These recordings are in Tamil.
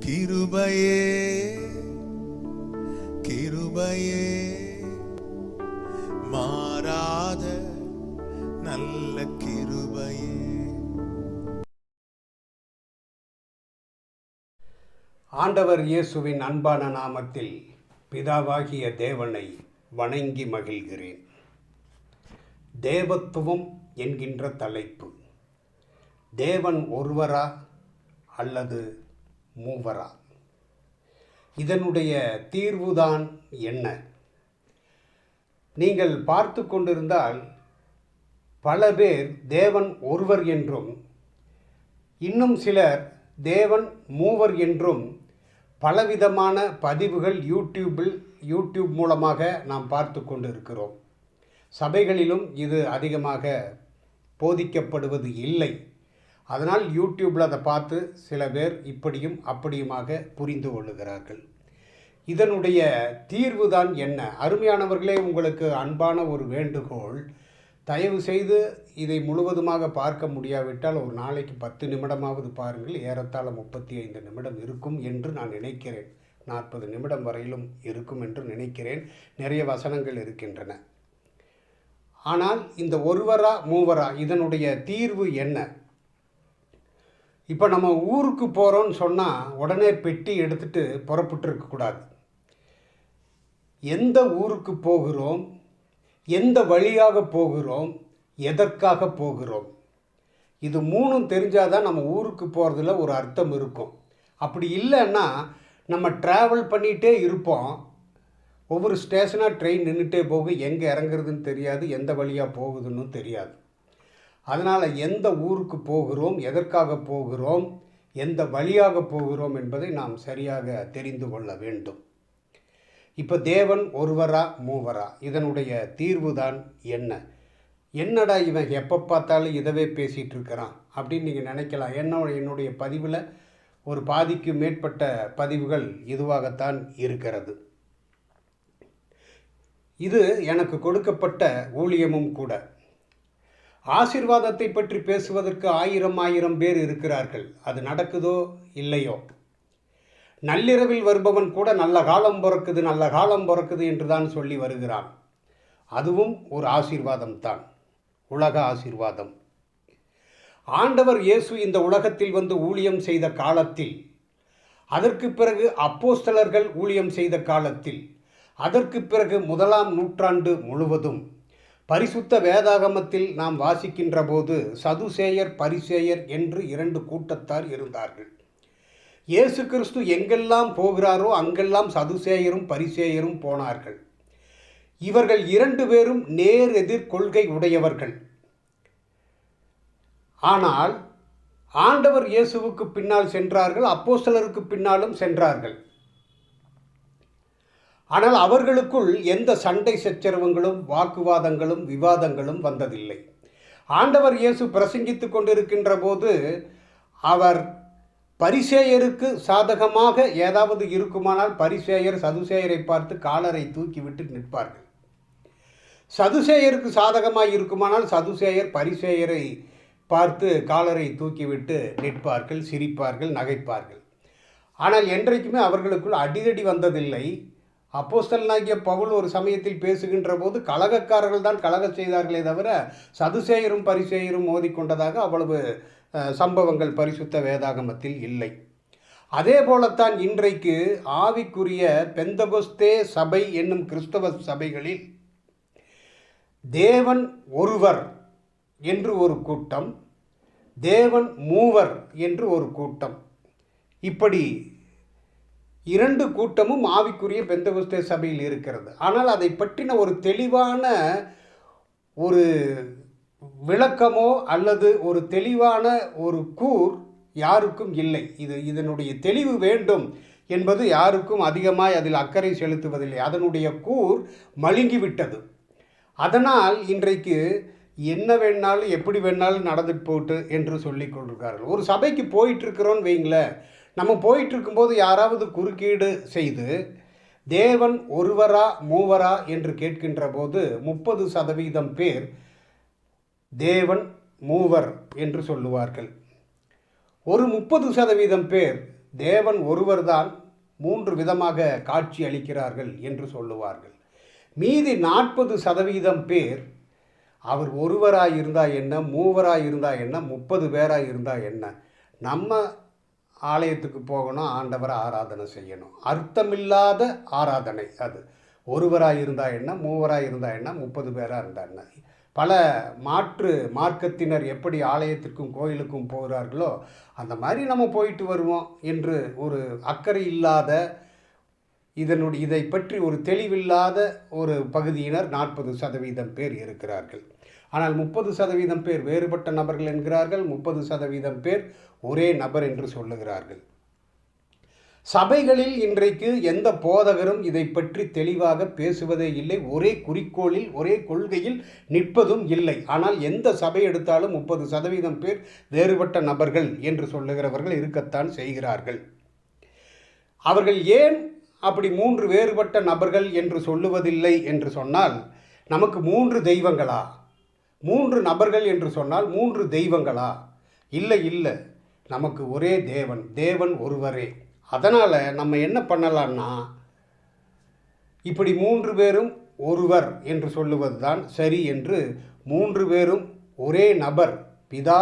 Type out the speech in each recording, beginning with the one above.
கிருபையே கிருபையே மாறாத நல்ல கிருபையே. ஆண்டவர் இயேசுவின் அன்பான நாமத்தில் பிதாவாகிய தேவனை வணங்கி மகிழ்கிறேன். தேவத்துவம் என்கின்ற தலைப்பு. தேவன் ஒருவரா அல்லது மூவரா? இதனுடைய தீர்வுதான் என்ன? நீங்கள் பார்த்து கொண்டிருந்தால் பல பேர் தேவன் ஒருவர் என்றும், இன்னும் சிலர் தேவன் மூவர் என்றும் பலவிதமான பதிவுகள் யூடியூப் மூலமாக நாம் பார்த்து கொண்டு இருக்கிறோம். சபைகளிலும் இது அதிகமாக போதிக்கப்படுவது இல்லை. அதனால் யூடியூப்பில் அதை பார்த்து சில பேர் இப்படியும் அப்படியுமாக புரிந்து கொள்ளுகிறார்கள். இதனுடைய தீர்வு தான் என்ன? அருமையானவர்களே, உங்களுக்கு அன்பான ஒரு வேண்டுகோள். தயவு செய்து இதை முழுவதுமாக பார்க்க முடியாவிட்டால் ஒரு நாளைக்கு 10 நிமிடமாவது பாருங்கள். ஏறத்தாழ 35 நிமிடம் இருக்கும் என்று நான் நினைக்கிறேன். 40 நிமிடம் வரையிலும் இருக்கும் என்று நினைக்கிறேன். நிறைய வசனங்கள் இருக்கின்றன. ஆனால் இந்த ஒருவரா மூவரா, இதனுடைய தீர்வு என்ன? இப்போ நம்ம ஊருக்கு போகிறோன்னு சொன்னால் உடனே பெட்டி எடுத்துகிட்டு புறப்பட்டு இருக்கக்கூடாது. எந்த ஊருக்கு போகிறோம், எந்த வழியாக போகிறோம், எதற்காக போகிறோம், இது மூணும் தெரிஞ்சாதான் நம்ம ஊருக்கு போகிறதுல ஒரு அர்த்தம் இருக்கும். அப்படி இல்லைன்னா நம்ம ட்ராவல் பண்ணிகிட்டே இருப்போம். ஒவ்வொரு ஸ்டேஷனாக ட்ரெயின் நின்றுட்டே போகும். எங்கே இறங்குறதுன்னு தெரியாது, எந்த வழியாக போகுதுன்னு தெரியாது. அதனால் எந்த ஊருக்கு போகிறோம், எதற்காக போகிறோம், எந்த வழியாக போகிறோம் என்பதை நாம் சரியாக தெரிந்து கொள்ள வேண்டும். இப்போ தேவன் ஒருவரா மூவரா, இதனுடைய தீர்வு தான் என்ன? என்னடா இவன் எப்போ பார்த்தாலும் இதவே பேசிகிட்டு இருக்கிறான் அப்படின்னு நீங்கள் நினைக்கலாம். என்னுடைய பதிவில் ஒரு பாதிக்கு மேற்பட்ட பதிவுகள் இதுவாகத்தான் இருக்கிறது. இது எனக்கு கொடுக்கப்பட்ட ஊழியமும் கூட. ஆசீர்வாதத்தை பற்றி பேசுவதற்கு ஆயிரம் பேர் இருக்கிறார்கள். அது நடக்குதோ இல்லையோ. நள்ளிரவில் வருபவன் கூட நல்ல காலம் பிறக்குது என்று தான் சொல்லி வருகிறான். அதுவும் ஒரு ஆசீர்வாதம் தான், உலக ஆசீர்வாதம். ஆண்டவர் இயேசு இந்த உலகத்தில் வந்து ஊழியம் செய்த காலத்தில், அதற்கு பிறகு அப்போஸ்தலர்கள் ஊழியம் செய்த காலத்தில், அதற்கு பிறகு 1ஆம் நூற்றாண்டு முழுவதும் பரிசுத்த வேதாகமத்தில் நாம் வாசிக்கின்ற போது சதுசேயர் பரிசேயர் என்று 2 கூட்டத்தார் இருந்தார்கள். இயேசு கிறிஸ்து எங்கெல்லாம் போகிறாரோ அங்கெல்லாம் சதுசேயரும் பரிசேயரும் போனார்கள். இவர்கள் 2 பேரும் நேர் எதிர் கொள்கை உடையவர்கள். ஆனால் ஆண்டவர் இயேசுவுக்கு பின்னால் சென்றார்கள், அப்போஸ்தலருக்கு பின்னாலும் சென்றார்கள். ஆனால் அவர்களுக்குள் எந்த சண்டை சச்சரவுகளும் வாக்குவாதங்களும் விவாதங்களும் வந்ததில்லை. ஆண்டவர் இயேசு பிரசங்கித்து கொண்டிருக்கின்ற போது அவர் பரிசேயருக்கு சாதகமாக ஏதாவது இருக்குமானால் பரிசேயர் சதுசேயரை பார்த்து காலரை தூக்கிவிட்டு நிற்பார்கள். சதுசேயருக்கு சாதகமாக இருக்குமானால் சதுசேயர் பரிசேயரை பார்த்து காலரை தூக்கிவிட்டு நிற்பார்கள், சிரிப்பார்கள், நகைப்பார்கள். ஆனால் என்றைக்குமே அவர்களுக்குள் அடிதடி வந்ததில்லை. அப்போஸ்தலனாகிய பவுல் ஒரு சமயத்தில் பேசுகின்ற போது கலகக்காரர்கள் தான் கலகம் செய்தார்களே தவிர சதுசேயரும் பரிசேயரும் மோதிக்கொண்டதாக அவ்வளவு சம்பவங்கள் பரிசுத்த வேதாகமத்தில் இல்லை. அதே போலத்தான் இன்றைக்கு ஆவிக்குரிய பெந்தகொஸ்தே சபை என்னும் கிறிஸ்தவ சபைகளில் தேவன் ஒருவர் என்று ஒரு கூட்டம், தேவன் மூவர் என்று ஒரு கூட்டம், இப்படி 2 கூட்டமும் ஆவிக்குரிய பெந்தகொஸ்தே சபையில் இருக்கிறது. ஆனால் அதை பற்றின ஒரு தெளிவான ஒரு விளக்கமோ அல்லது ஒரு தெளிவான ஒரு கூர் யாருக்கும் இல்லை. இதனுடைய தெளிவு வேண்டும் என்பது யாருக்கும் அதிகமாய் அதில் அக்கறை செலுத்துவதில்லை. அதனுடைய கூர் மழுங்கிவிட்டது. அதனால் இன்றைக்கு என்ன வேணாலும் எப்படி வேணாலும் நடந்துட்டு போட்டு என்று சொல்லி கொண்டிருக்கார்கள். ஒரு சபைக்கு போயிட்டுருக்கிறோன்னு வைங்களேன், நம்ம போயிட்டுருக்கும்போது யாராவது குறுக்கீடு செய்து தேவன் ஒருவரா மூவரா என்று கேட்கின்ற போது 30% பேர் தேவன் மூவர் என்று சொல்லுவார்கள். ஒரு 30% பேர் தேவன் ஒருவர்தான் 3 விதமாக காட்சி அளிக்கிறார்கள் என்று சொல்லுவார்கள். மீதி 40% பேர் அவர் ஒருவராக இருந்தால் என்ன, மூவராக இருந்தால் என்ன, 30 பேராக இருந்தால் என்ன, நம்ம ஆலயத்துக்கு போகணும், ஆண்டவரை ஆராதனை செய்யணும். அர்த்தமில்லாத ஆராதனை அது. ஒருவராக இருந்தால் என்ன, மூவராக இருந்தால் என்ன, 30 பேராக இருந்தால் என்ன. பல மாற்று மார்க்கத்தினர் எப்படி ஆலயத்திற்கும் கோயிலுக்கும் போகிறார்களோ அந்த மாதிரி நம்ம போயிட்டு வருவோம் என்று ஒரு அக்கறை இல்லாத, இதை பற்றி ஒரு தெளிவில்லாத ஒரு பகுதியினர் 40% பேர் இருக்கிறார்கள். ஆனால் 30% பேர் வேறுபட்ட நபர்கள் என்கிறார்கள், 30% பேர் ஒரே நபர் என்று சொல்லுகிறார்கள். சபைகளில் இன்றைக்கு எந்த போதகரும் இதை பற்றி தெளிவாக பேசுவதே இல்லை. ஒரே குறிக்கோளில், ஒரே கொள்கையில் நிற்பதும் இல்லை. ஆனால் எந்த சபை எடுத்தாலும் 30% பேர் வேறுபட்ட நபர்கள் என்று சொல்லுகிறவர்கள் இருக்கத்தான் செய்கிறார்கள். அவர்கள் ஏன் அப்படி 3 வேறுபட்ட நபர்கள் என்று சொல்லுவதில்லை என்று சொன்னால், நமக்கு 3 தெய்வங்களா, 3 நபர்கள் என்று சொன்னால் 3 தெய்வங்களா? இல்லை இல்லை, நமக்கு ஒரே தேவன், தேவன் ஒருவரே. அதனால் நம்ம என்ன பண்ணலான்னா, இப்படி 3 பேரும் ஒருவர் என்று சொல்லுவது தான் சரி என்று 3 பேரும் ஒரே நபர், பிதா,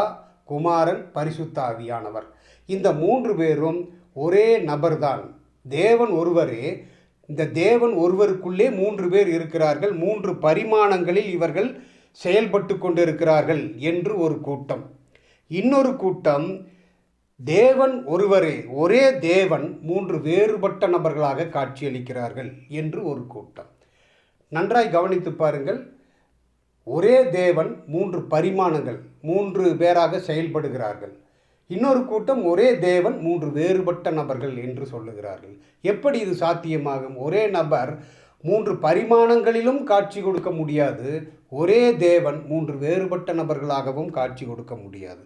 குமாரன், பரிசுத்த ஆவியானவர். இந்த 3 பேரும் ஒரே நபர்தான், தேவன் ஒருவரே. இந்த தேவன் ஒருவருக்குள்ளே 3 பேர் இருக்கிறார்கள், 3 பரிமாணங்களில் இவர்கள் செயல்பட்டு கொண்டிருக்கிறார்கள் என்று ஒரு கூட்டம். இன்னொரு கூட்டம், தேவன் ஒருவரே, ஒரே தேவன் 3 வேறுபட்ட நபர்களாக காட்சியளிக்கிறார்கள் என்று ஒரு கூட்டம். நன்றாய் கவனித்து பாருங்கள். ஒரே தேவன் 3 பரிமாணங்கள், 3 பேராக செயல்படுகிறார்கள். இன்னொரு கூட்டம், ஒரே தேவன் 3 வேறுபட்ட நபர்கள் என்று சொல்லுகிறார்கள். எப்படி இது சாத்தியமாகும்? ஒரே நபர் 3 பரிமாணங்களிலும் காட்சி கொடுக்க முடியாது. ஒரே தேவன் 3 வேறுபட்ட நபர்களாகவும் காட்சி கொடுக்க முடியாது.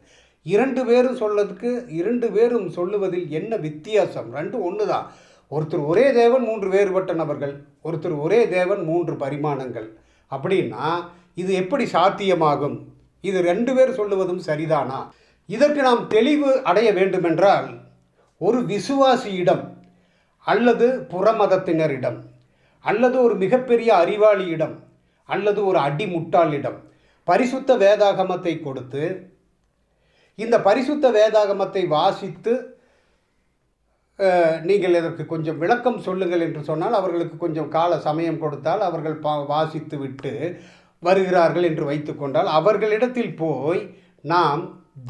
2 பேரும் சொல்லதுக்கு, 2 பேரும் சொல்லுவதில் என்ன வித்தியாசம்? 2 ஒன்று தான். ஒருத்தர் ஒரே தேவன் 3 வேறுபட்ட நபர்கள், ஒருத்தர் ஒரே தேவன் 3 பரிமாணங்கள். அப்படின்னா இது எப்படி சாத்தியமாகும்? இது 2 பேர் சொல்லுவதும் சரிதானா? இதற்கு நாம் தெளிவு அடைய வேண்டுமென்றால், ஒரு விசுவாசியிடம் அல்லது புறமதத்தினரிடம் அல்லது ஒரு மிகப்பெரிய அறிவாளியிடம் அல்லது ஒரு அடிமுட்டாளிடம் பரிசுத்த வேதாகமத்தை கொடுத்து, இந்த பரிசுத்த வேதாகமத்தை வாசித்து நீங்கள் இதற்கு கொஞ்சம் விளக்கம் சொல்லுங்கள் என்று சொன்னால், அவர்களுக்கு கொஞ்சம் கால சமயம் கொடுத்தால் அவர்கள் வாசித்து விட்டு வருகிறார்கள் என்று வைத்துக்கொண்டால், அவர்களிடத்தில் போய் நாம்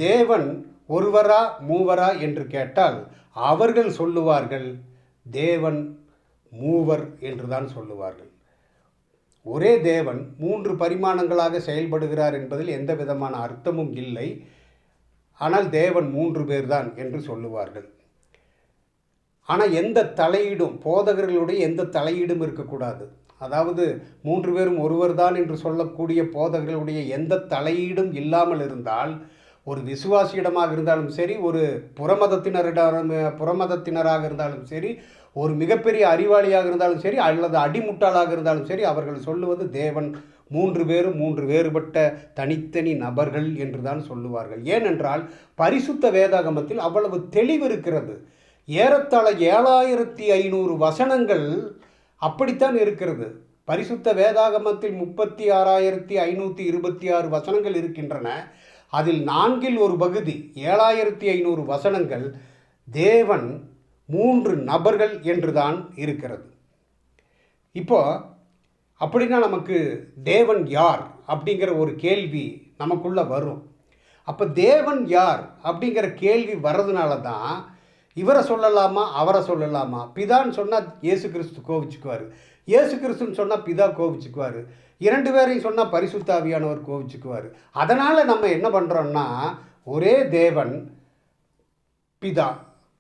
தேவன் ஒருவரா மூவரா என்று கேட்டால் அவர்கள் சொல்லுவார்கள் தேவன் மூவர் என்றுதான் சொல்லுவார்கள். ஒரே தேவன் 3 பரிமாணங்களாக செயல்படுகிறார் என்பதில் எந்த விதமான அர்த்தமும் இல்லை. ஆனால் தேவன் 3 பேர் தான் என்று சொல்லுவார்கள். ஆனால் எந்த தலையீடும், போதகர்களுடைய எந்த தலையீடும் இருக்கக்கூடாது. அதாவது 3 பேரும் ஒருவர் தான் என்று சொல்லக்கூடிய போதகர்களுடைய எந்த தலையீடும் இல்லாமல் இருந்தால், ஒரு விசுவாசியிடமாக இருந்தாலும் சரி, ஒரு புறமதத்தினராக இருந்தாலும் சரி, ஒரு மிகப்பெரிய அறிவாளியாக இருந்தாலும் சரி, அல்லது அடிமுட்டாளாக இருந்தாலும் சரி, அவர்கள் சொல்லுவது தேவன் 3 பேரும் 3 வேறுபட்ட தனித்தனி நபர்கள் என்று தான் சொல்லுவார்கள். ஏனென்றால் பரிசுத்த வேதாகமத்தில் அவ்வளவு தெளிவு இருக்கிறது. ஏறத்தாழ 7500 வசனங்கள் அப்படித்தான் இருக்கிறது. பரிசுத்த வேதாகமத்தில் 36,526 வசனங்கள் இருக்கின்றன. அதில் 4 ஒரு பகுதி, 7500 வசனங்கள் தேவன் 3 நபர்கள் என்றுதான் இருக்கிறது. இப்போ அப்படின்னா நமக்கு தேவன் யார் அப்படிங்கிற ஒரு கேள்வி நமக்குள்ள வரும். அப்போ தேவன் யார் அப்படிங்கிற கேள்வி வர்றதுனால தான் இவரை சொல்லலாமா அவரை சொல்லலாமா, பிதான்னு சொன்னால் இயேசு கிறிஸ்து கோவிச்சுக்குவார், இயேசு கிறிஸ்துன்னு சொன்னால் பிதா கோவிச்சுக்குவார், 2 பேரையும் சொன்னால் பரிசுத்த ஆவியானவர் கோவிச்சுக்குவார். அதனால் நம்ம என்ன பண்ணுறோன்னா, ஒரே தேவன், பிதா,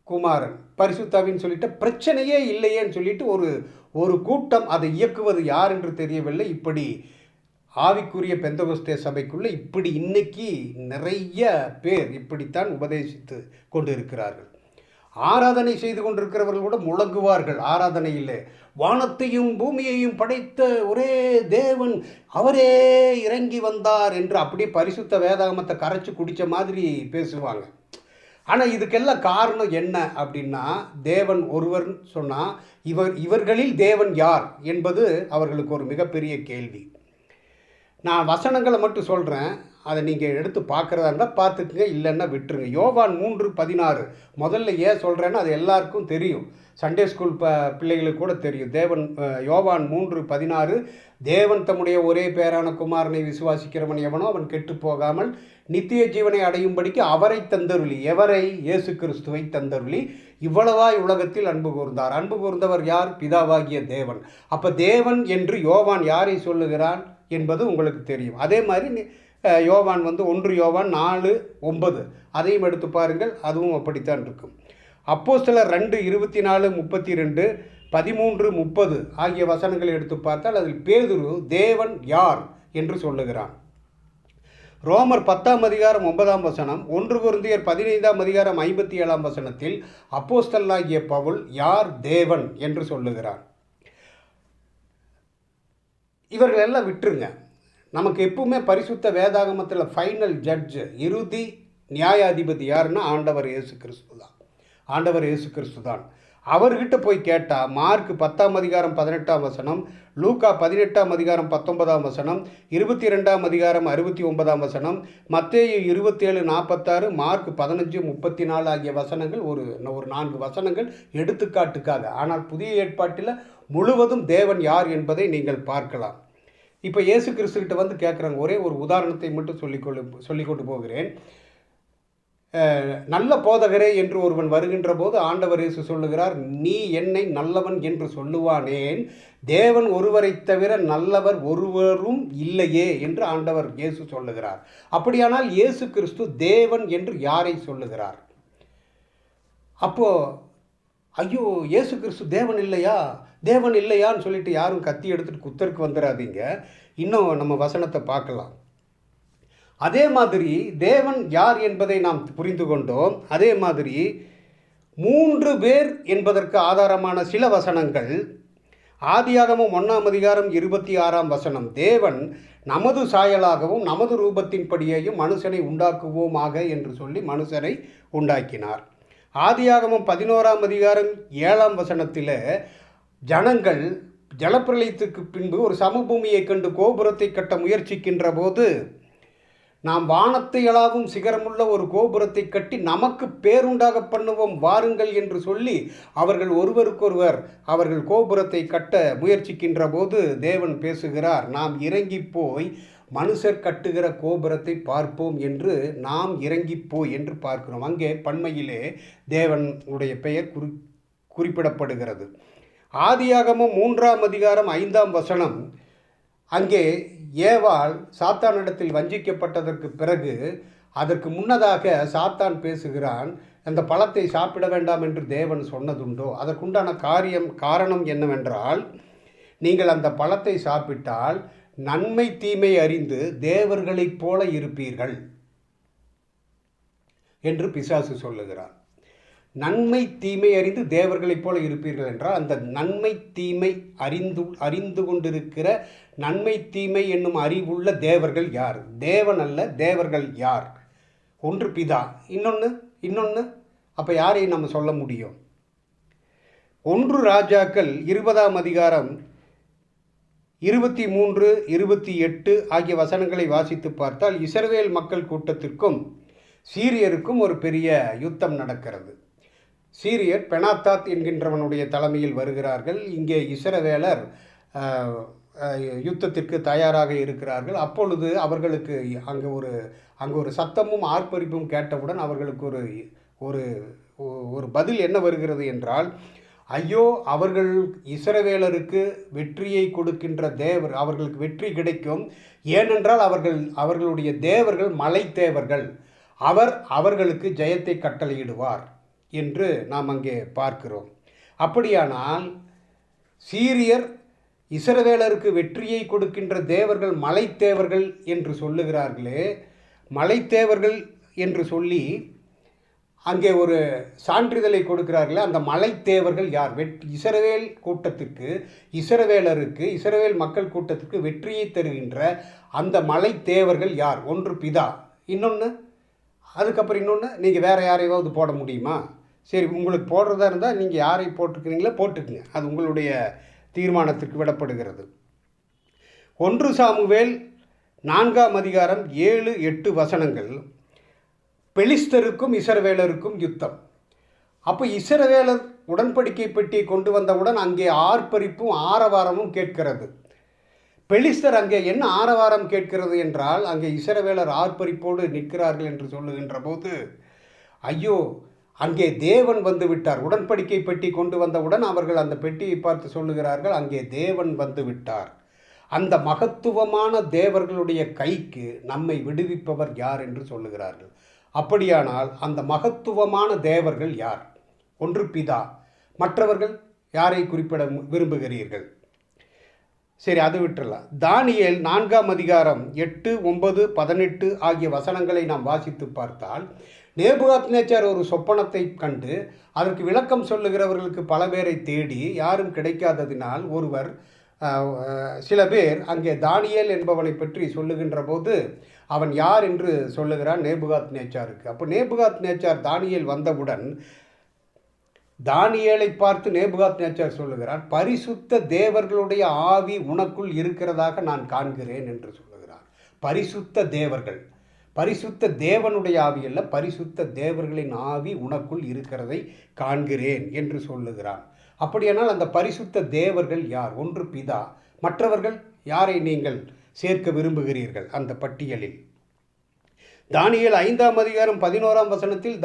குமாரன், பரிசுத்தாவின்னு சொல்லிட்டு பிரச்சனையே இல்லையேன்னு சொல்லிட்டு ஒரு கூட்டம் அதை இயக்குவது யார் என்று தெரியவில்லை. இப்படி ஆவிக்குரிய பெந்தகோஸ்தே சபைக்குள்ளே இப்படி இன்னைக்கு நிறைய பேர் இப்படித்தான் உபதேசித்து கொண்டு இருக்கிறார்கள். ஆராதனை செய்து கொண்டிருக்கிறவர்கள் கூட முழங்குவார்கள் ஆராதனையிலே, வானத்தையும் பூமியையும் படைத்த ஒரே தேவன் அவரே இறங்கி வந்தார் என்று அப்படியே பரிசுத்த வேதாகமத்தை கரைச்சி குடித்த மாதிரி பேசுவாங்க. ஆனால் இதுக்கெல்லாம் காரணம் என்ன அப்படின்னா, தேவன் ஒருவர் சொன்னால் இவர்களில் தேவன் யார் என்பது அவர்களுக்கு ஒரு மிகப்பெரிய கேள்வி. நான் வசனங்களை மட்டும் சொல்கிறேன், அதை நீங்கள் எடுத்து பார்க்குறதா இருந்தால் பார்த்துக்குங்க, இல்லைன்னா விட்டுருங்க. யோவான் 3:16 முதல்ல ஏன் சொல்கிறேன்னா அது எல்லாருக்கும் தெரியும், சண்டே ஸ்கூல் பிள்ளைகளுக்கு கூட தெரியும். யோவான் 3:16 தேவன் தம்முடைய ஒரே பேரான குமாரனை விசுவாசிக்கிறவன் எவனோ அவன் கெட்டு போகாமல் நித்திய ஜீவனை அடையும்படிக்கு அவரை தந்தருளி, எவரை? இயேசு கிறிஸ்துவை தந்தருளி இவ்வளவாய் உலகத்தில் அன்பு கூர்ந்தார். அன்பு கூர்ந்தவர் யார்? பிதாவாகிய தேவன். அப்போ தேவன் என்று யோவான் யாரை சொல்லுகிறான் என்பது உங்களுக்கு தெரியும். அதே மாதிரி யோவான் 1 யோவான் 4:9 அதையும் எடுத்து பாருங்கள், அதுவும் அப்படித்தான் இருக்கும். அப்போஸ்தலர் 2:24, 32, 13, 30 ஆகிய வசனங்களை எடுத்து பார்த்தால் அதில் பேதுரு தேவன் யார் என்று சொல்லுகிறான். ரோமர் 10:9 1 கொரிந்தியர் 15:57 அப்போஸ்தலனாகிய பவுல் யார் தேவன் என்று சொல்லுகிறான். இவர்கள் எல்லாம் விட்டுருங்க. நமக்கு எப்பவுமே பரிசுத்த வேதாகமத்தில் ஃபைனல் ஜட்ஜ், இறுதி நியாயாதிபதி யாருன்னா ஆண்டவர் இயேசு கிறிஸ்து தான். அவர்கிட்ட போய் கேட்டால் மார்க் 10:18 லூக்கா 18:19 22:69 மத்தேயு 27:46 மார்க் 15:34 ஆகிய வசனங்கள் ஒரு 4 வசனங்கள் எடுத்துக்காட்டுக்காக. ஆனால் புதிய ஏற்பாட்டில் முழுவதும் தேவன் யார் என்பதை நீங்கள் பார்க்கலாம். இப்போ இயேசு கிறிஸ்துக்கிட்ட கேட்குறாங்க. ஒரே ஒரு உதாரணத்தை மட்டும் சொல்லிக்கொண்டு போகிறேன். நல்ல போதகரே என்று ஒருவன் வருகின்ற போது ஆண்டவர் இயேசு சொல்லுகிறார், நீ என்னை நல்லவன் என்று சொல்லுவானேன், தேவன் ஒருவரை தவிர நல்லவர் ஒருவரும் இல்லையே என்று ஆண்டவர் இயேசு சொல்லுகிறார். அப்படியானால் இயேசு கிறிஸ்து தேவன் என்று யாரை சொல்லுகிறார்? அப்போ ஐயோ இயேசு கிறிஸ்து தேவன் இல்லையான்னு சொல்லிட்டு யாரும் கத்தி எடுத்துட்டு குத்தருக்கு வந்துடாதீங்க. இன்னும் நம்ம வசனத்தை பார்க்கலாம். அதே மாதிரி தேவன் யார் என்பதை நாம் புரிந்து கொண்டோம். அதே மாதிரி 3 பேர் என்பதற்கு ஆதாரமான சில வசனங்கள். ஆதியாகமம் 1:26 தேவன் நமது சாயலாகவும் நமது ரூபத்தின்படியையும் மனுஷனை உண்டாக்குவோமாக என்று சொல்லி மனுஷனை உண்டாக்கினார். ஆதியாகமம் 11:7 ஜனங்கள் ஜலப்பிரளயத்துக்கு பின்பு ஒரு சமபூமியை கண்டு கோபுரத்தை கட்ட முயற்சிக்கின்ற போது, நாம் வானத்தை அளவும் சிகரமுள்ள ஒரு கோபுரத்தை கட்டி நமக்கு பேருண்டாக பண்ணுவோம் வாருங்கள் என்று சொல்லி அவர்கள் ஒருவருக்கொருவர் அவர்கள் கோபுரத்தை கட்ட முயற்சிக்கின்ற போது தேவன் பேசுகிறார், நாம் இறங்கி போய் மனுஷர் கட்டுகிற கோபுரத்தை பார்ப்போம் என்று நாம் இறங்கி போய் என்று பார்க்கிறோம். அங்கே பன்மையிலே தேவனுடைய பெயர் குறிப்பிடப்படுகிறது. ஆதியாகமம் 3:5 அங்கே ஏவாள் சாத்தானிடத்தில் வஞ்சிக்கப்பட்டதற்கு பிறகு அதற்கு முன்னதாக சாத்தான் பேசுகிறான், அந்த பழத்தை சாப்பிட வேண்டாம் என்று தேவன் சொன்னதுண்டோ? அதற்குண்டான காரணம் என்னவென்றால், நீங்கள் அந்த பழத்தை சாப்பிட்டால் நன்மை தீமை அறிந்து தேவர்களைப் போல இருப்பீர்கள் என்று பிசாசு சொல்லுகிறார். நன்மை தீமை அறிந்து தேவர்களைப் போல இருப்பீர்கள் என்றால் அந்த நன்மை தீமை அறிந்து கொண்டிருக்கிற நன்மை தீமை என்னும் அறிவுள்ள தேவர்கள் யார்? தேவன் அல்ல, தேவர்கள் யார்? ஒன்று பிதா, இன்னொன்று அப்போ யாரையும் நம்ம சொல்ல முடியும்? 1 ராஜாக்கள் 20 23, 28 ஆகிய வசனங்களை வாசித்து பார்த்தால் இஸ்ரவேல் மக்கள் கூட்டத்திற்கும் சீரியருக்கும் ஒரு பெரிய யுத்தம் நடக்கிறது. சீரியர் பெனாத்தாத் என்கின்றவனுடைய தலைமையில் வருகிறார்கள். இங்கே இஸ்ரவேலர் யுத்தத்திற்கு தயாராக இருக்கிறார்கள். அப்பொழுது அவர்களுக்கு அங்கே ஒரு சத்தமும் ஆர்ப்பரிப்பும் கேட்டவுடன் அவர்களுக்கு ஒரு பதில் என்ன வருகிறது என்றால், ஐயோ அவர்கள் இஸ்ரவேலருக்கு வெற்றியை கொடுக்கின்ற தேவர், அவர்களுக்கு வெற்றி கிடைக்கும். ஏனென்றால் அவர்களுடைய தேவர்கள் மலை தேவர்கள், அவர்களுக்கு ஜெயத்தை கட்டளையிடுவார் என்று நாம் அங்கே பார்க்கிறோம். அப்படியானால் சீரியர் இஸ்ரவேலருக்கு வெற்றியை கொடுக்கின்ற தேவர்கள் மலைத்தேவர்கள் என்று சொல்லுகிறார்களே, மலைத்தேவர்கள் என்று சொல்லி அங்கே ஒரு சான்றிதழை கொடுக்கிறார்களே, அந்த மலைத்தேவர்கள் யார்? இஸ்ரவேல் கூட்டத்திற்கு, இஸ்ரவேல் மக்கள் கூட்டத்திற்கு வெற்றியை தருகின்ற அந்த மலைத்தேவர்கள் யார்? ஒன்று பிதா, இன்னொன்று அதுக்கப்புறம் இன்னொன்று, நீங்கள் வேறு யாரையாவது போட முடியுமா? சரி, உங்களுக்கு போடுறதா இருந்தால் நீங்கள் யாரை போட்டுக்கிறீங்களோ போட்டுக்குங்க, அது உங்களுடைய தீர்மானத்திற்கு விடப்படுகிறது. 1 சாமுவேல் 4ஆம் அதிகாரம் 7-8 வசனங்கள். பெலிஸ்தருக்கும் இஸ்ரவேலருக்கும் யுத்தம். அப்போ இஸ்ரவேலர் உடன்படிக்கை பெட்டியை கொண்டு வந்தவுடன் அங்கே ஆர்ப்பரிப்பும் ஆரவாரமும் கேட்கிறது. பெலிஸ்தர் அங்கே என்ன ஆரவாரம் கேட்கிறது என்றால், அங்கே இஸ்ரவேலர் ஆர்ப்பரிப்போடு நிற்கிறார்கள் என்று சொல்லுகின்ற போது, ஐயோ, அங்கே தேவன் வந்து விட்டார். உடன்படிக்கை பெட்டி கொண்டு வந்தவுடன் அவர்கள் அந்த பெட்டியை பார்த்து சொல்லுகிறார்கள், அங்கே தேவன் வந்து விட்டார். அந்த மகத்துவமான தேவர்களுடைய கைக்கு நம்மை விடுவிப்பவர் யார் என்று சொல்லுகிறார்கள். அப்படியானால் அந்த மகத்துவமான தேவர்கள் யார்? ஒன்று பிதா, மற்றவர்கள் யாரை குறிப்பிட விரும்புகிறீர்கள்? சரி, அது விட்டுறலாம். தானியேல் 4ஆம் அதிகாரம் 8, 9, 18 ஆகிய வசனங்களை நாம் வாசித்து பார்த்தால், நேபுகாத்நேச்சார் ஒரு சொப்பனத்தை கண்டு அதற்கு விளக்கம் சொல்லுகிறவர்களுக்கு பல பேரை தேடி யாரும் கிடைக்காததினால் சில பேர் அங்கே தானியேல் என்பவனை பற்றி சொல்லுகின்ற போது அவன் யார் என்று சொல்லுகிறான் நேபுகாத்நேச்சாருக்கு. அப்போ நேபுகாத்நேச்சார் தானியேல் வந்தவுடன் தானியேலை பார்த்து நேபுகாத்நேச்சார் சொல்லுகிறான், பரிசுத்த தேவர்களுடைய ஆவி உனக்குள் இருக்கிறதாக நான் காண்கிறேன் என்று சொல்லுகிறார். பரிசுத்த தேவர்கள், பரிசுத்த தேவனுடைய ஆவி அல்ல, பரிசுத்த தேவர்களின் ஆவி உனக்குள் இருக்கிறதை காண்கிறேன் என்று சொல்லுகிறான். அப்படியானால் அந்த பரிசுத்த தேவர்கள் யார்? ஒன்று பிதா, மற்றவர்கள் யாரை நீங்கள் சேர்க்க விரும்புகிறீர்கள் அந்த பட்டியலில்? தானியேல் 5ஆம் அதிகாரம் 11ஆம் வசனத்தில்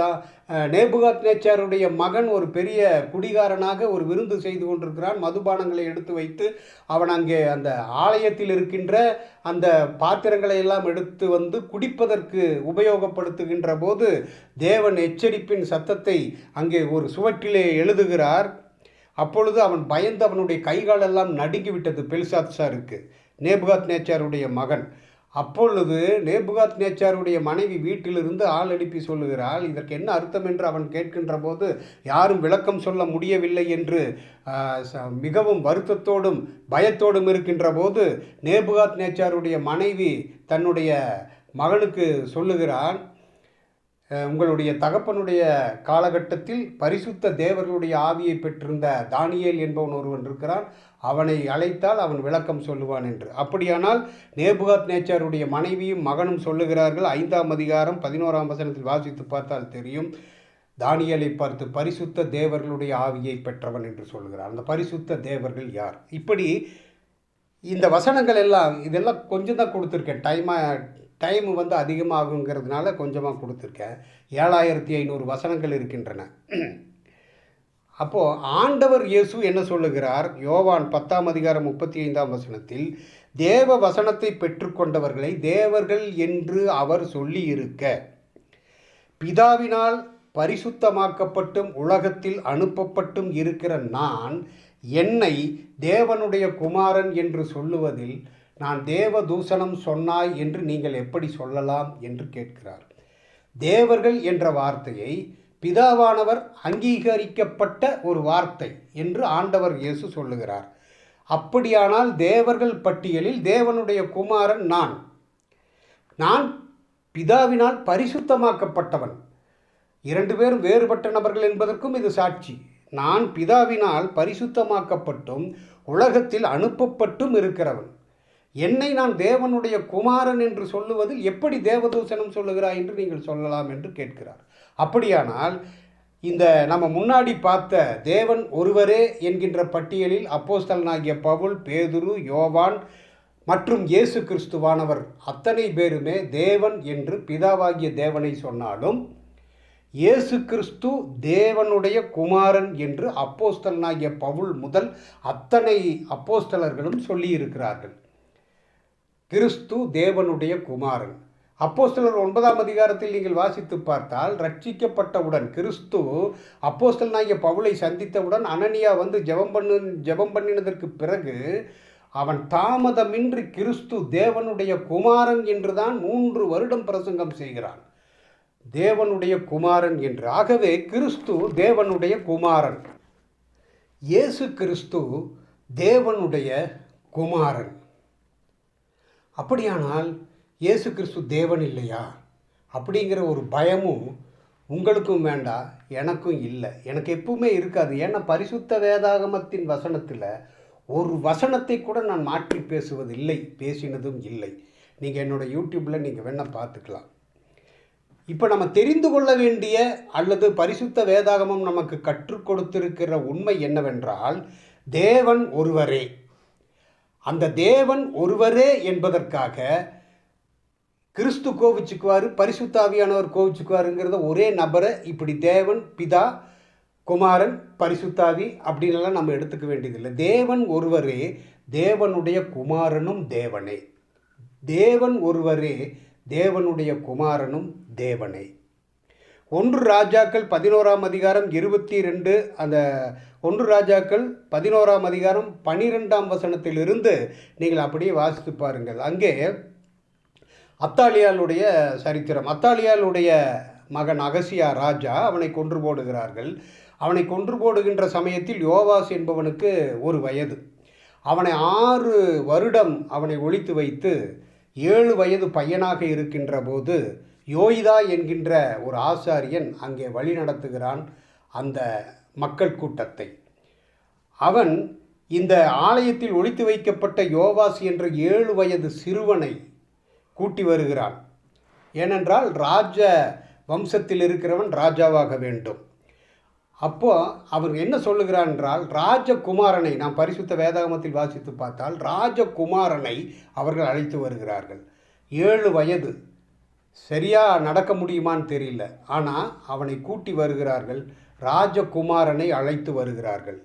நேபுகாத்நேச்சாருடைய மகன் ஒரு பெரிய குடிகாரனாக ஒரு விருந்து செய்து கொண்டிருக்கிறான். மதுபானங்களை எடுத்து வைத்து அவன் அங்கே அந்த ஆலயத்தில் இருக்கின்ற அந்த பாத்திரங்களை எல்லாம் எடுத்து வந்து குடிப்பதற்கு உபயோகப்படுத்துகின்ற போது தேவன் எச்சரிப்பின் சத்தத்தை அங்கே ஒரு சுவற்றிலே எழுதுகிறார். அப்பொழுது அவன் பயந்து அவனுடைய கைகாலெல்லாம் நடுங்கிவிட்டது பெல்சாத்சாருக்கு, நேபுகாத்நேச்சாருடைய மகன். அப்பொழுது நேபுகாத்நேச்சாருடைய மனைவி வீட்டிலிருந்து ஆள் அனுப்பி சொல்லுகிறாள். இதற்கு என்ன அர்த்தம் என்று அவன் கேட்கின்ற போது யாரும் விளக்கம் சொல்ல முடியவில்லை என்று மிகவும் வருத்தத்தோடும் பயத்தோடும் இருக்கின்ற போது நேபுகாத்நேச்சாருடைய மனைவி தன்னுடைய மகனுக்கு சொல்லுகிறான், உங்களுடைய தகப்பனுடைய காலகட்டத்தில் பரிசுத்த தேவர்களுடைய ஆவியை பெற்றிருந்த தானியேல் என்பவன் ஒருவன் இருக்கிறான், அவனை அழைத்தால் அவன் விளக்கம் சொல்லுவான் என்று. அப்படியானால் நேபுகாத்நேச்சாருடைய மனைவியும் மகனும் சொல்லுகிறார்கள். 5ஆம் அதிகாரம் 11ஆம் வசனத்தில் வாசித்து பார்த்தால் தெரியும், தானியேலை பார்த்து பரிசுத்த தேவர்களுடைய ஆவியை பெற்றவன் என்று சொல்லுகிறார். அந்த பரிசுத்த தேவர்கள் யார்? இப்படி இந்த வசனங்கள் எல்லாம், இதெல்லாம் கொஞ்சம் தான் கொடுத்துருக்கேன், டைம் அதிகமாகுங்கிறதுனால கொஞ்சமாக கொடுத்துருக்கேன். 7500 வசனங்கள் இருக்கின்றன. அப்போது ஆண்டவர் இயேசு என்ன சொல்லுகிறார்? யோவான் 10ஆம் அதிகாரம் 35ஆம் வசனத்தில், தேவ வசனத்தை பெற்றுக்கொண்டவர்களை தேவர்கள் என்று அவர் சொல்லி இருக்க, பிதாவினால் பரிசுத்தமாக்கப்பட்டும் உலகத்தில் அனுப்பப்பட்டும் இருக்கிற நான் என்னை தேவனுடைய குமாரன் என்று சொல்லுவதில் நான் தேவ தூஷணம் சொன்னாய் என்று நீங்கள் எப்படி சொல்லலாம் என்று கேட்கிறார். தேவர்கள் என்ற வார்த்தையை பிதாவானவர் அங்கீகரிக்கப்பட்ட ஒரு வார்த்தை என்று ஆண்டவர் இயேசு சொல்லுகிறார். அப்படியானால் தேவர்கள் பட்டியலில் தேவனுடைய குமாரன் நான் பிதாவினால் பரிசுத்தமாக்கப்பட்டவன். 2 பேரும் வேறுபட்ட நபர்கள் என்பதற்கும் இது சாட்சி. நான் பிதாவினால் பரிசுத்தமாக்கப்பட்டும் உலகத்தில் அனுப்பப்பட்டும் இருக்கிறவன். என்னை நான் தேவனுடைய குமாரன் என்று சொல்லுவதில் எப்படி தேவதூஷணம் சொல்லுகிறாய் என்று நீங்கள் சொல்லலாம் என்று கேட்கிறார். அப்படியானால் இந்த நம்ம முன்னாடி பார்த்த தேவன் ஒருவரே என்கின்ற பட்டியலில் அப்போஸ்தலனாகிய பவுல், பேதுரு, யோவான் மற்றும் இயேசு கிறிஸ்துவானவர் அத்தனை பேருமே தேவன் என்று பிதாவாகிய தேவனை சொன்னாலும் இயேசு கிறிஸ்து தேவனுடைய குமாரன் என்று அப்போஸ்தலனாகிய பவுல் முதல் அத்தனை அப்போஸ்தலர்களும் சொல்லியிருக்கிறார்கள். கிறிஸ்து தேவனுடைய குமாரன். அப்போஸ்தலர் 9ஆம் அதிகாரத்தில் நீங்கள் வாசித்து பார்த்தால், ரட்சிக்கப்பட்டவுடன் கிறிஸ்து அப்போஸ்தலனாகிய பவுலை சந்தித்தவுடன் அனனியா வந்து ஜெபம் பண்ணினதற்கு பிறகு அவன் தாமதமின்றி கிறிஸ்து தேவனுடைய குமாரன் என்றுதான் 3 வருடம் பிரசங்கம் செய்கிறான். தேவனுடைய குமாரன் என்று. ஆகவே கிறிஸ்து தேவனுடைய குமாரன், இயேசு கிறிஸ்து தேவனுடைய குமாரன். அப்படியானால் இயேசு கிறிஸ்து தேவன் இல்லையா? அப்படிங்கிற ஒரு பயமும் உங்களுக்கும் வேண்டாம், எனக்கும் இல்லை. எனக்கு எப்பவுமே இருக்காது. ஏன்னா பரிசுத்த வேதாகமத்தின் வசனத்தில் ஒரு வசனத்தை கூட நான் மாற்றி பேசுவதில்லை, பேசினதும் இல்லை. நீங்கள் என்னோடய யூடியூப்பில் நீங்கள் வேணால் பார்த்துக்கலாம். இப்போ நம்ம தெரிந்து கொள்ள வேண்டிய அல்லது பரிசுத்த வேதாகமம் நமக்கு கற்றுக் கொடுத்திருக்கிற உண்மை என்னவென்றால், தேவன் ஒருவரே. அந்த தேவன் ஒருவரே என்பதற்காக கிறிஸ்து கோவிச்சுக்குவார், பரிசுத்த ஆவியானவர் கோவிச்சுக்குவாருங்கிறத ஒரே நபரை இப்படி தேவன், பிதா, குமாரன், பரிசுத்தாவி அப்படின்லாம் நம்ம எடுத்துக்க வேண்டியதில்லை. தேவன் ஒருவரே, தேவனுடைய குமாரனும் தேவனே. தேவன் ஒருவரே, தேவனுடைய குமாரனும் தேவனே. 1 ராஜாக்கள் 11ஆம் அதிகாரம் 22, அந்த 1 ராஜாக்கள் 11ஆம் அதிகாரம் 12ஆம் வசனத்திலிருந்து நீங்கள் அப்படியே வாசித்து பாருங்கள். அங்கே அத்தாலியாளுடைய சரித்திரம். அத்தாலியாளுடைய மகன் அகசியா ராஜா, அவனை கொன்று போடுகிறார்கள். அவனை கொன்று போடுகின்ற சமயத்தில் யோவாஸ் என்பவனுக்கு 1 வயது. அவனை 6 வருடம் அவனை ஒளித்து வைத்து 7 வயது பையனாக இருக்கின்ற போது யோய்தா என்கின்ற ஒரு ஆசாரியன் அங்கே வழி நடத்துகிறான் அந்த மக்கள் கூட்டத்தை. அவன் இந்த ஆலயத்தில் ஒளித்து வைக்கப்பட்ட யோவாஸ் என்ற 7 வயது சிறுவனை கூட்டி வருகிறான். ஏனென்றால் ராஜ வம்சத்தில் இருக்கிறவன் ராஜாவாக வேண்டும். அப்போ அவர் என்ன சொல்லுகிறான் என்றால், ராஜகுமாரனை, நாம் பரிசுத்த வேதாகமத்தில் வாசித்து பார்த்தால் ராஜகுமாரனை அவர்கள் அழைத்து வருகிறார்கள். 7 வயது, சரியா நடக்க முடியுமான்னு தெரியல, ஆனால் அவனை கூட்டி வருகிறார்கள். ராஜகுமாரனை அழைத்து வருகிறார்கள்.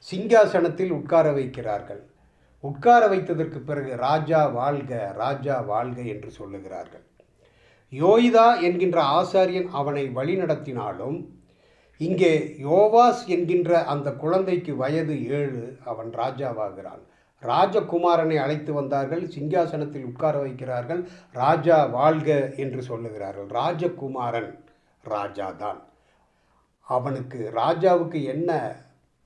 சிங்காசனத்தில் உட்கார வைக்கிறார்கள். உட்கார வைத்ததற்கு பிறகு ராஜா வாழ்க, ராஜா வாழ்க என்று சொல்லுகிறார்கள். யோய்தா என்கின்ற ஆசாரியன் அவனை வழிநடத்தினாலும் இங்கே யோவாஸ் என்கின்ற அந்த குழந்தைக்கு வயது 7, அவன் ராஜாவாகிறான். ராஜகுமாரனை அழைத்து வந்தார்கள், சிங்காசனத்தில் உட்கார வைக்கிறார்கள், ராஜா வாழ்க என்று சொல்லுகிறார்கள். ராஜகுமாரன் ராஜாதான். அவனுக்கு, ராஜாவுக்கு என்ன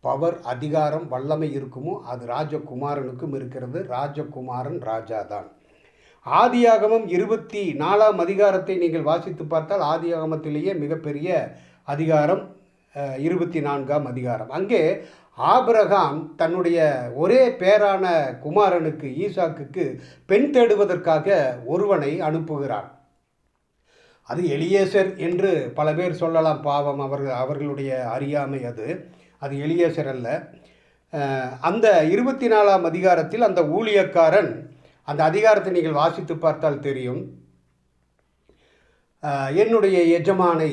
பவர், அதிகாரம், வல்லமை இருக்குமோ அது ராஜகுமாரனுக்கும் இருக்கிறது. ராஜகுமாரன் ராஜாதான். ஆதியாகமம் 24ஆம் அதிகாரத்தை நீங்கள் வாசித்து பார்த்தால் ஆதியாகமத்திலேயே மிகப்பெரிய அதிகாரம் 24ஆம் அதிகாரம். அங்கே ஆபிரகாம் தன்னுடைய ஒரே பேரான குமாரனுக்கு, ஈசாக்குக்கு பெண் தேடுவதற்காக ஒருவனை அனுப்புகிறான். அது எலியேசர் என்று பல பேர் சொல்லலாம். பாவம், அவர்களுடைய அறியாமை. அது எலியேசர் அல்ல. அந்த 24ஆம் அதிகாரத்தில் அந்த ஊழியக்காரன், அந்த அதிகாரத்தை நீங்கள் வாசித்து பார்த்தால் தெரியும், என்னுடைய எஜமானை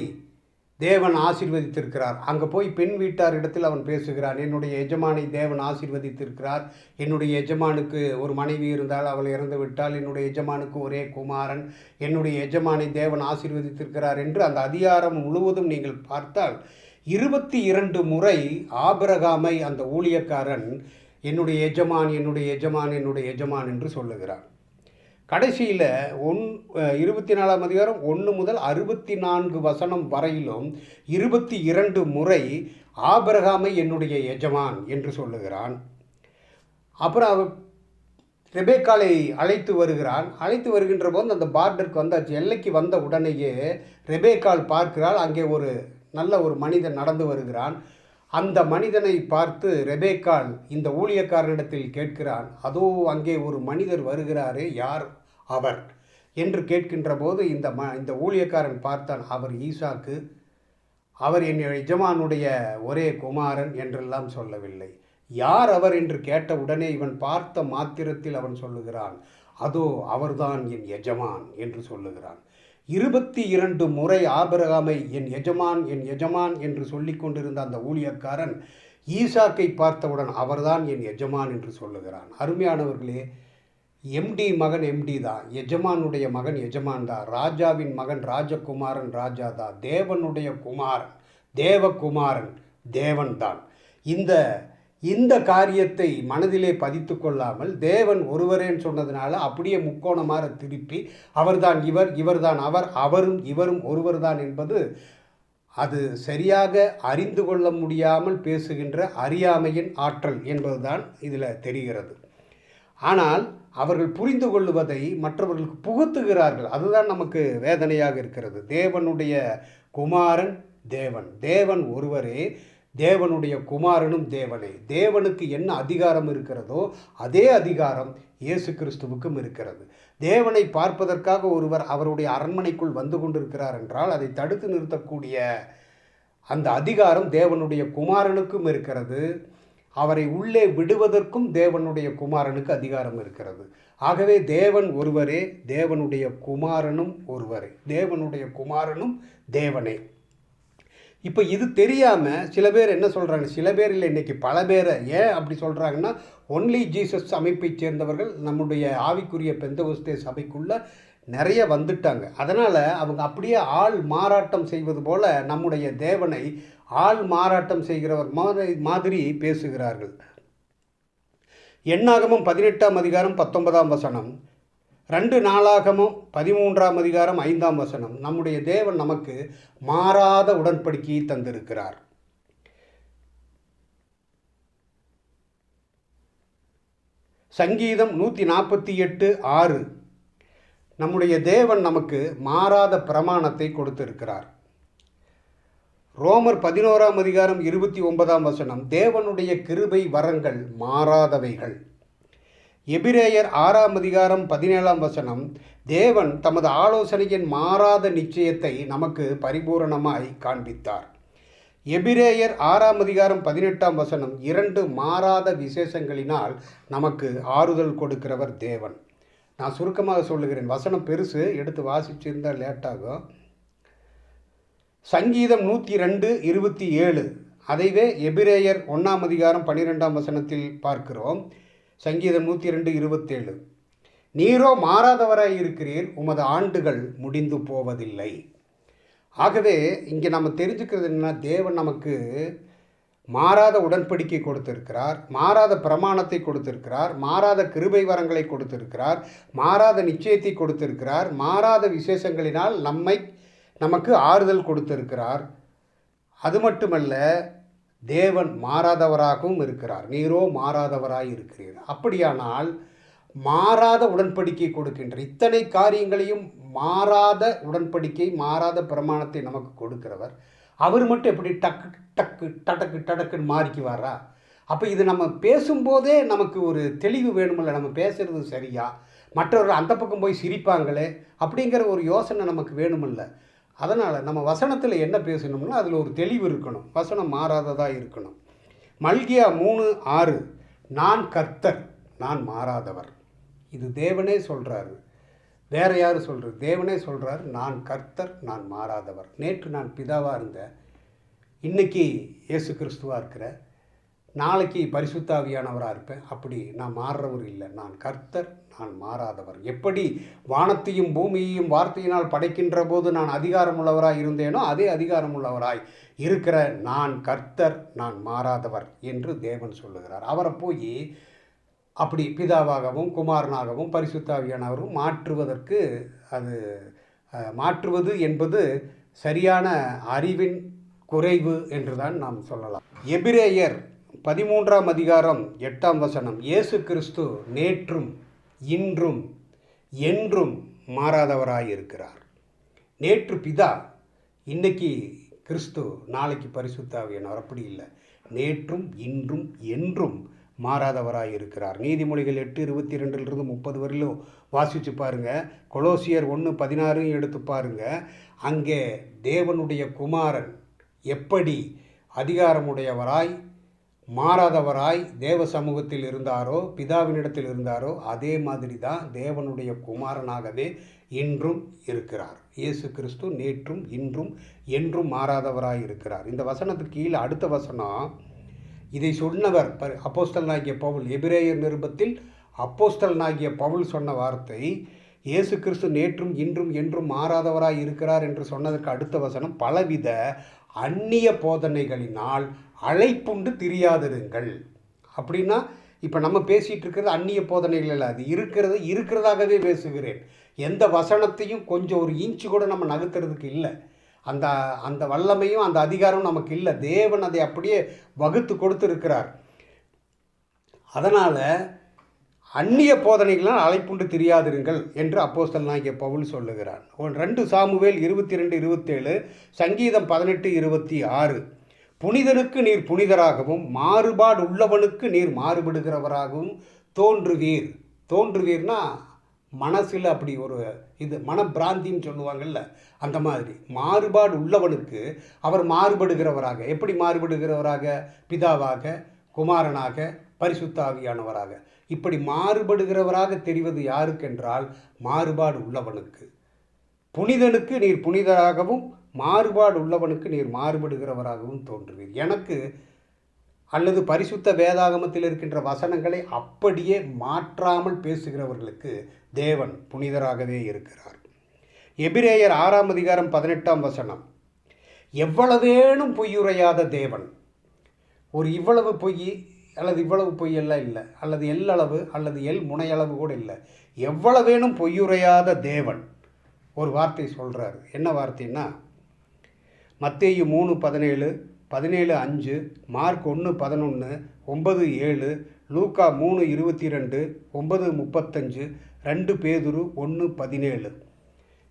தேவன் ஆசீர்வதித்திருக்கிறார். அங்கே போய் பெண் வீட்டாரிடத்தில் அவன் பேசுகிறான். என்னுடைய எஜமானை தேவன் ஆசீர்வதித்திருக்கிறார். என்னுடைய எஜமானுக்கு ஒரு மனைவி இருந்தால் அவள் இறந்து விட்டால், என்னுடைய எஜமானுக்கு ஒரே குமாரன், என்னுடைய எஜமானை தேவன் ஆசீர்வதித்திருக்கிறார் என்று அந்த அதிகாரம் முழுவதும் நீங்கள் பார்த்தால் 22 முறை ஆபிரகாமை அந்த ஊழியக்காரன் என்னுடைய எஜமான், என்னுடைய எஜமான், என்னுடைய எஜமான் என்று சொல்லுகிறான். கடைசியில் 24ஆம் அதிகாரம் 1 முதல் 64 வசனம் வரையிலும் 22 முறை ஆபிரகாமை என்னுடைய எஜமான் என்று சொல்லுகிறான். அப்புறம் அவர் ரெபேக்காளை அழைத்து வருகிறான். அழைத்து வருகின்ற போது அந்த பார்டருக்கு வந்தாச்சு. எல்லைக்கு வந்த உடனேயே ரெபேக்காள் பார்க்கிறாள், அங்கே ஒரு நல்ல ஒரு மனிதன் நடந்து வருகிறான். அந்த மனிதனை பார்த்து ரெபேக்காள் இந்த ஊழியக்காரனிடத்தில் கேட்கிறான், அதோ அங்கே ஒரு மனிதர் வருகிறாரே, யார் அவர் என்று கேட்கின்ற போது இந்த ஊழியக்காரன் பார்த்தான், அவர் ஈசாக்கு, அவர் என் எஜமானுடைய ஒரே குமாரன் என்றெல்லாம் சொல்லவில்லை. யார் அவர் என்று கேட்ட உடனே இவன் பார்த்த மாத்திரத்தில் அவன் சொல்லுகிறான், அதோ அவர்தான் என் எஜமான் என்று சொல்லுகிறான். 22 முறை ஆபிரகாமை என் எஜமான், என் எஜமான் என்று சொல்லி கொண்டிருந்த அந்த ஊழியக்காரன் ஈசாக்கை பார்த்தவுடன் அவர்தான் என் எஜமான் என்று சொல்லுகிறான். அருமையானவர்களே, எம்டி மகன் எம்டி தான், எஜமானுடைய மகன் எஜமான் தான், ராஜாவின் மகன் ராஜகுமாரன் ராஜா தான், தேவனுடைய குமாரன் தேவகுமாரன் தேவன்தான். இந்த காரியத்தை மனதிலே பதித்து கொள்ளாமல் தேவன் ஒருவரேன்னு சொன்னதுனால அப்படியே முக்கோணமாக திருப்பி அவர்தான் இவர், இவர்தான் அவர், அவரும் இவரும் ஒருவர்தான் என்பது அது சரியாக அறிந்து கொள்ள முடியாமல் பேசுகின்ற அறியாமையின் ஆற்றல் என்பதுதான் இதில் தெரிகிறது. ஆனால் அவர்கள் புரிந்து கொள்வதை மற்றவர்களுக்கு புகுத்துகிறார்கள். அதுதான் நமக்கு வேதனையாக இருக்கிறது. தேவனுடைய குமாரன் தேவன், தேவன் ஒருவரே, தேவனுடைய குமாரனும் தேவனே. தேவனுக்கு என்ன அதிகாரம் இருக்கிறதோ அதே அதிகாரம் இயேசு கிறிஸ்துவுக்கும் இருக்கிறது. தேவனை பார்ப்பதற்காக ஒருவர் அவருடைய அரண்மனைக்குள் வந்து கொண்டிருக்கிறார் என்றால் அதை தடுத்து நிறுத்தக்கூடிய அந்த அதிகாரம் தேவனுடைய குமாரனுக்கும் இருக்கிறது. அவரை உள்ளே விடுவதற்கும் தேவனுடைய குமாரனுக்கு அதிகாரம் இருக்கிறது. ஆகவே தேவன் ஒருவரே, தேவனுடைய குமாரனும் ஒருவரே, தேவனுடைய குமாரனும் தேவனே. இப்போ இது தெரியாமல் சில பேர் என்ன சொல்கிறாங்க, சில பேர் இல்லை, இன்றைக்கி பல பேரை ஏன் அப்படி சொல்கிறாங்கன்னா, ஒன்லி ஜீசஸ் அமைப்பைச் சேர்ந்தவர்கள் நம்முடைய ஆவிக்குரிய பெந்தகோஸ்தே சபைக்குள்ளே நிறைய வந்துட்டாங்க. அதனால் அவங்க அப்படியே ஆள் மாறாட்டம் செய்வது போல நம்முடைய தேவனை ஆள் மாறாட்டம் செய்கிறவர் மாதிரி பேசுகிறார்கள். எண்ணாகமம் 18ஆம் அதிகாரம் 19ஆம் வசனம், 2 நாளாகமம் 13ஆம் அதிகாரம் 5ஆம் வசனம், நம்முடைய தேவன் நமக்கு மாறாத உடன்படிக்கையை தந்திருக்கிறார். சங்கீதம் 148:6, நம்முடைய தேவன் நமக்கு மாறாத பிரமாணத்தை கொடுத்திருக்கிறார். ரோமர் 11ஆம் அதிகாரம் 29ஆம் வசனம், தேவனுடைய கிருபை வரங்கள் மாறாதவைகள். எபிரேயர் 6ஆம் அதிகாரம் 17ஆம் வசனம், தேவன் தமது ஆலோசனையின் மாறாத நிச்சயத்தை நமக்கு பரிபூரணமாய் காண்பித்தார். எபிரேயர் 6ஆம் அதிகாரம் 18ஆம் வசனம், 2 மாறாத விசேஷங்களினால் நமக்கு ஆறுதல் கொடுக்கிறவர் தேவன். நான் சுருக்கமாக சொல்லுகிறேன், வசனம் பெருசு, எடுத்து வாசிச்சிருந்தால் லேட்டாகும். சங்கீதம் 102:27, அதைவே எபிரேயர் 1ஆம் அதிகாரம் 12ஆம் வசனத்தில் பார்க்கிறோம். சங்கீதம் 102:27, நீரோ மாறாதவராய் இருக்கிறீர், உமது ஆண்டுகள் முடிந்து போவதில்லை. ஆகவே இங்கே நம்ம தெரிஞ்சுக்கிறது என்ன, தேவன் நமக்கு மாறாத உடன்படிக்கை கொடுத்திருக்கிறார், மாறாத பிரமாணத்தை கொடுத்திருக்கிறார், மாறாத கிருபை வரங்களை கொடுத்திருக்கிறார், மாறாத நிச்சயத்தை கொடுத்திருக்கிறார், மாறாத விசேஷங்களினால் நமக்கு ஆறுதல் கொடுத்திருக்கிறார். அது மட்டுமல்ல, தேவன் மாறாதவராகவும் இருக்கிறார். நீரோ மாறாதவராய் இருக்கிறீர். அப்படியானால் மாறாத உடன்படிக்கை கொடுக்கின்ற இத்தனை காரியங்களையும் மாறாத உடன்படிக்கை, மாறாத பிரமாணத்தை நமக்கு கொடுக்கிறவர் அவர் மட்டும் எப்படி டக்கு டக்கு டடக்கு டடக்குன்னு மாறிக்குவாரா? அப்போ இது நம்ம பேசும்போதே நமக்கு ஒரு தெளிவு வேணுமில்ல, நம்ம பேசுகிறது சரியா, மற்றவர்கள் அந்த பக்கம் போய் சிரிப்பாங்களே அப்படிங்கிற ஒரு யோசனை நமக்கு வேணுமில்ல. அதனால் நம்ம வசனத்தில் என்ன பேசணும்னா அதில் ஒரு தெளிவு இருக்கணும், வசனம் மாறாததாக இருக்கணும். மல்கியா 3:6, நான் கர்த்தர், நான் மாறாதவர். இது தேவனே சொல்கிறாரு, வேறு யார் சொல்கிறது? தேவனே சொல்கிறார், நான் கர்த்தர், நான் மாறாதவர். நேற்று நான் பிதாவாக இருந்தேன், இன்றைக்கி இயேசு கிறிஸ்துவாக இருக்கிறேன், நாளைக்கு பரிசுத்தாவியானவராக இருப்பேன். அப்படி நான் மாறுறவர் இல்லை, நான் கர்த்தர், நான் மாறாதவர். எப்படி வானத்தையும் பூமியையும் வார்த்தையினால் படைக்கின்ற போது நான் அதிகாரமுள்ளவராய் இருந்தேனோ அதே அதிகாரமுள்ளவராய் இருக்கிற நான் கர்த்தர், நான் மாறாதவர் என்று தேவன் சொல்லுகிறார். அவரை போய் அப்படி பிதாவாகவும் குமாரனாகவும் பரிசுத்தாவியானவரும் மாற்றுவது என்பது சரியான அறிவின் குறைவு என்றுதான் நாம் சொல்லலாம். எபிரேயர் 13ஆம் அதிகாரம் 8ஆம் வசனம், இயேசு கிறிஸ்து நேற்றும் இன்றும் என்றும் மாறாதவராயிருக்கிறார். நேற்று பிதா, இன்னைக்கு கிறிஸ்து, நாளைக்கு பரிசுத்தாவியானவர். அப்படி இல்லை, நேற்றும் இன்றும் என்றும் மாறாதவராய் இருக்கிறார். நீதிமொழிகள் 8:22-30 வரையிலும் வாசித்து பாருங்கள். கொலோசியர் 1:16 எடுத்து பாருங்கள். அங்கே தேவனுடைய குமாரன் எப்படி அதிகாரமுடையவராய் மாறாதவராய் தேவ சமூகத்தில் இருந்தாரோ, பிதாவினிடத்தில் இருந்தாரோ, அதே மாதிரி தான் தேவனுடைய குமாரனாகவே இன்றும் இருக்கிறார். இயேசு கிறிஸ்து நேற்றும் இன்றும் என்றும் மாறாதவராய் இருக்கிறார். இந்த வசனத்துக்கு கீழே அடுத்த வசனம், இதை சொன்னவர் அப்போஸ்தலனாகிய பவுல். எபிரேயர் நிருபத்தில் அப்போஸ்தலனாகிய பவுல் சொன்ன வார்த்தை, இயேசு கிறிஸ்து நேற்றும் இன்றும் என்றும் மாறாதவராய் இருக்கிறார் என்று சொன்னதற்கு அடுத்த வசனம், பலவித அந்நிய போதனைகளினால் அழைப்புண்டு திரியாதிருங்கள். அப்படின்னா இப்போ நம்ம பேசிகிட்டு இருக்கிறது அந்நிய போதனைகள் இல்லை, அது இருக்கிறதாகவே பேசுகிறேன். எந்த வசனத்தையும் கொஞ்சம் ஒரு இன்ச்சு கூட நம்ம நகர்த்துறதுக்கு இல்லை. அந்த வல்லமையும் அந்த அதிகாரமும் நமக்கு இல்லை. தேவன் அதை அப்படியே வகுத்து கொடுத்துருக்கிறார். அதனால் அந்நிய போதனைகளால் அழைப்புண்டு தெரியாதிருங்கள் என்று அப்போஸ்தலனாகிய பவுல் சொல்லுகிறார். 2 சாமுவேல் 22:27, சங்கீதம் 18:26. புனிதனுக்கு நீர் புனிதராகவும் மாறுபாடு உள்ளவனுக்கு நீர் மாறுபடுகிறவராகவும் தோன்றுவீர். தோன்றுவீர்னா மனசில் அப்படி ஒரு இது மனப்பிராந்தின்னு சொல்லுவாங்கள்ல, அந்த மாதிரி மாறுபாடு உள்ளவனுக்கு அவர் மாறுபடுகிறவராக. எப்படி மாறுபடுகிறவராக? பிதாவாக, குமாரனாக, பரிசுத்த ஆவியானவராக. இப்படி மாறுபடுகிறவராக தெரிவது யாருக்கென்றால் மாறுபாடு உள்ளவனுக்கு. புனிதனுக்கு நீர் புனிதராகவும் மாறுபாடு உள்ளவனுக்கு நீர் மாறுபடுகிறவராகவும் தோன்றுவீர். எனக்கு அல்லது பரிசுத்த வேதாகமத்தில் இருக்கின்ற வசனங்களை அப்படியே மாற்றாமல் பேசுகிறவர்களுக்கு தேவன் புனிதராகவே இருக்கிறார். எபிரேயர் 6:18 எவ்வளவேனும் பொய்யுரையாத தேவன். ஒரு இவ்வளவு பொய் அல்லது இவ்வளவு பொய்யெல்லாம் இல்லை, அல்லது எல்லளவு அல்லது முனையளவு கூட இல்லை. எவ்வளவேனும் பொய்யுரையாத தேவன் ஒரு வார்த்தை சொல்கிறார். என்ன வார்த்தைன்னா, மத்தேயு 3:17, 17:5, மார்க் 1:11, 9:7, லூக்கா 3:22, 9:35, 2 பேதுரு 1:17.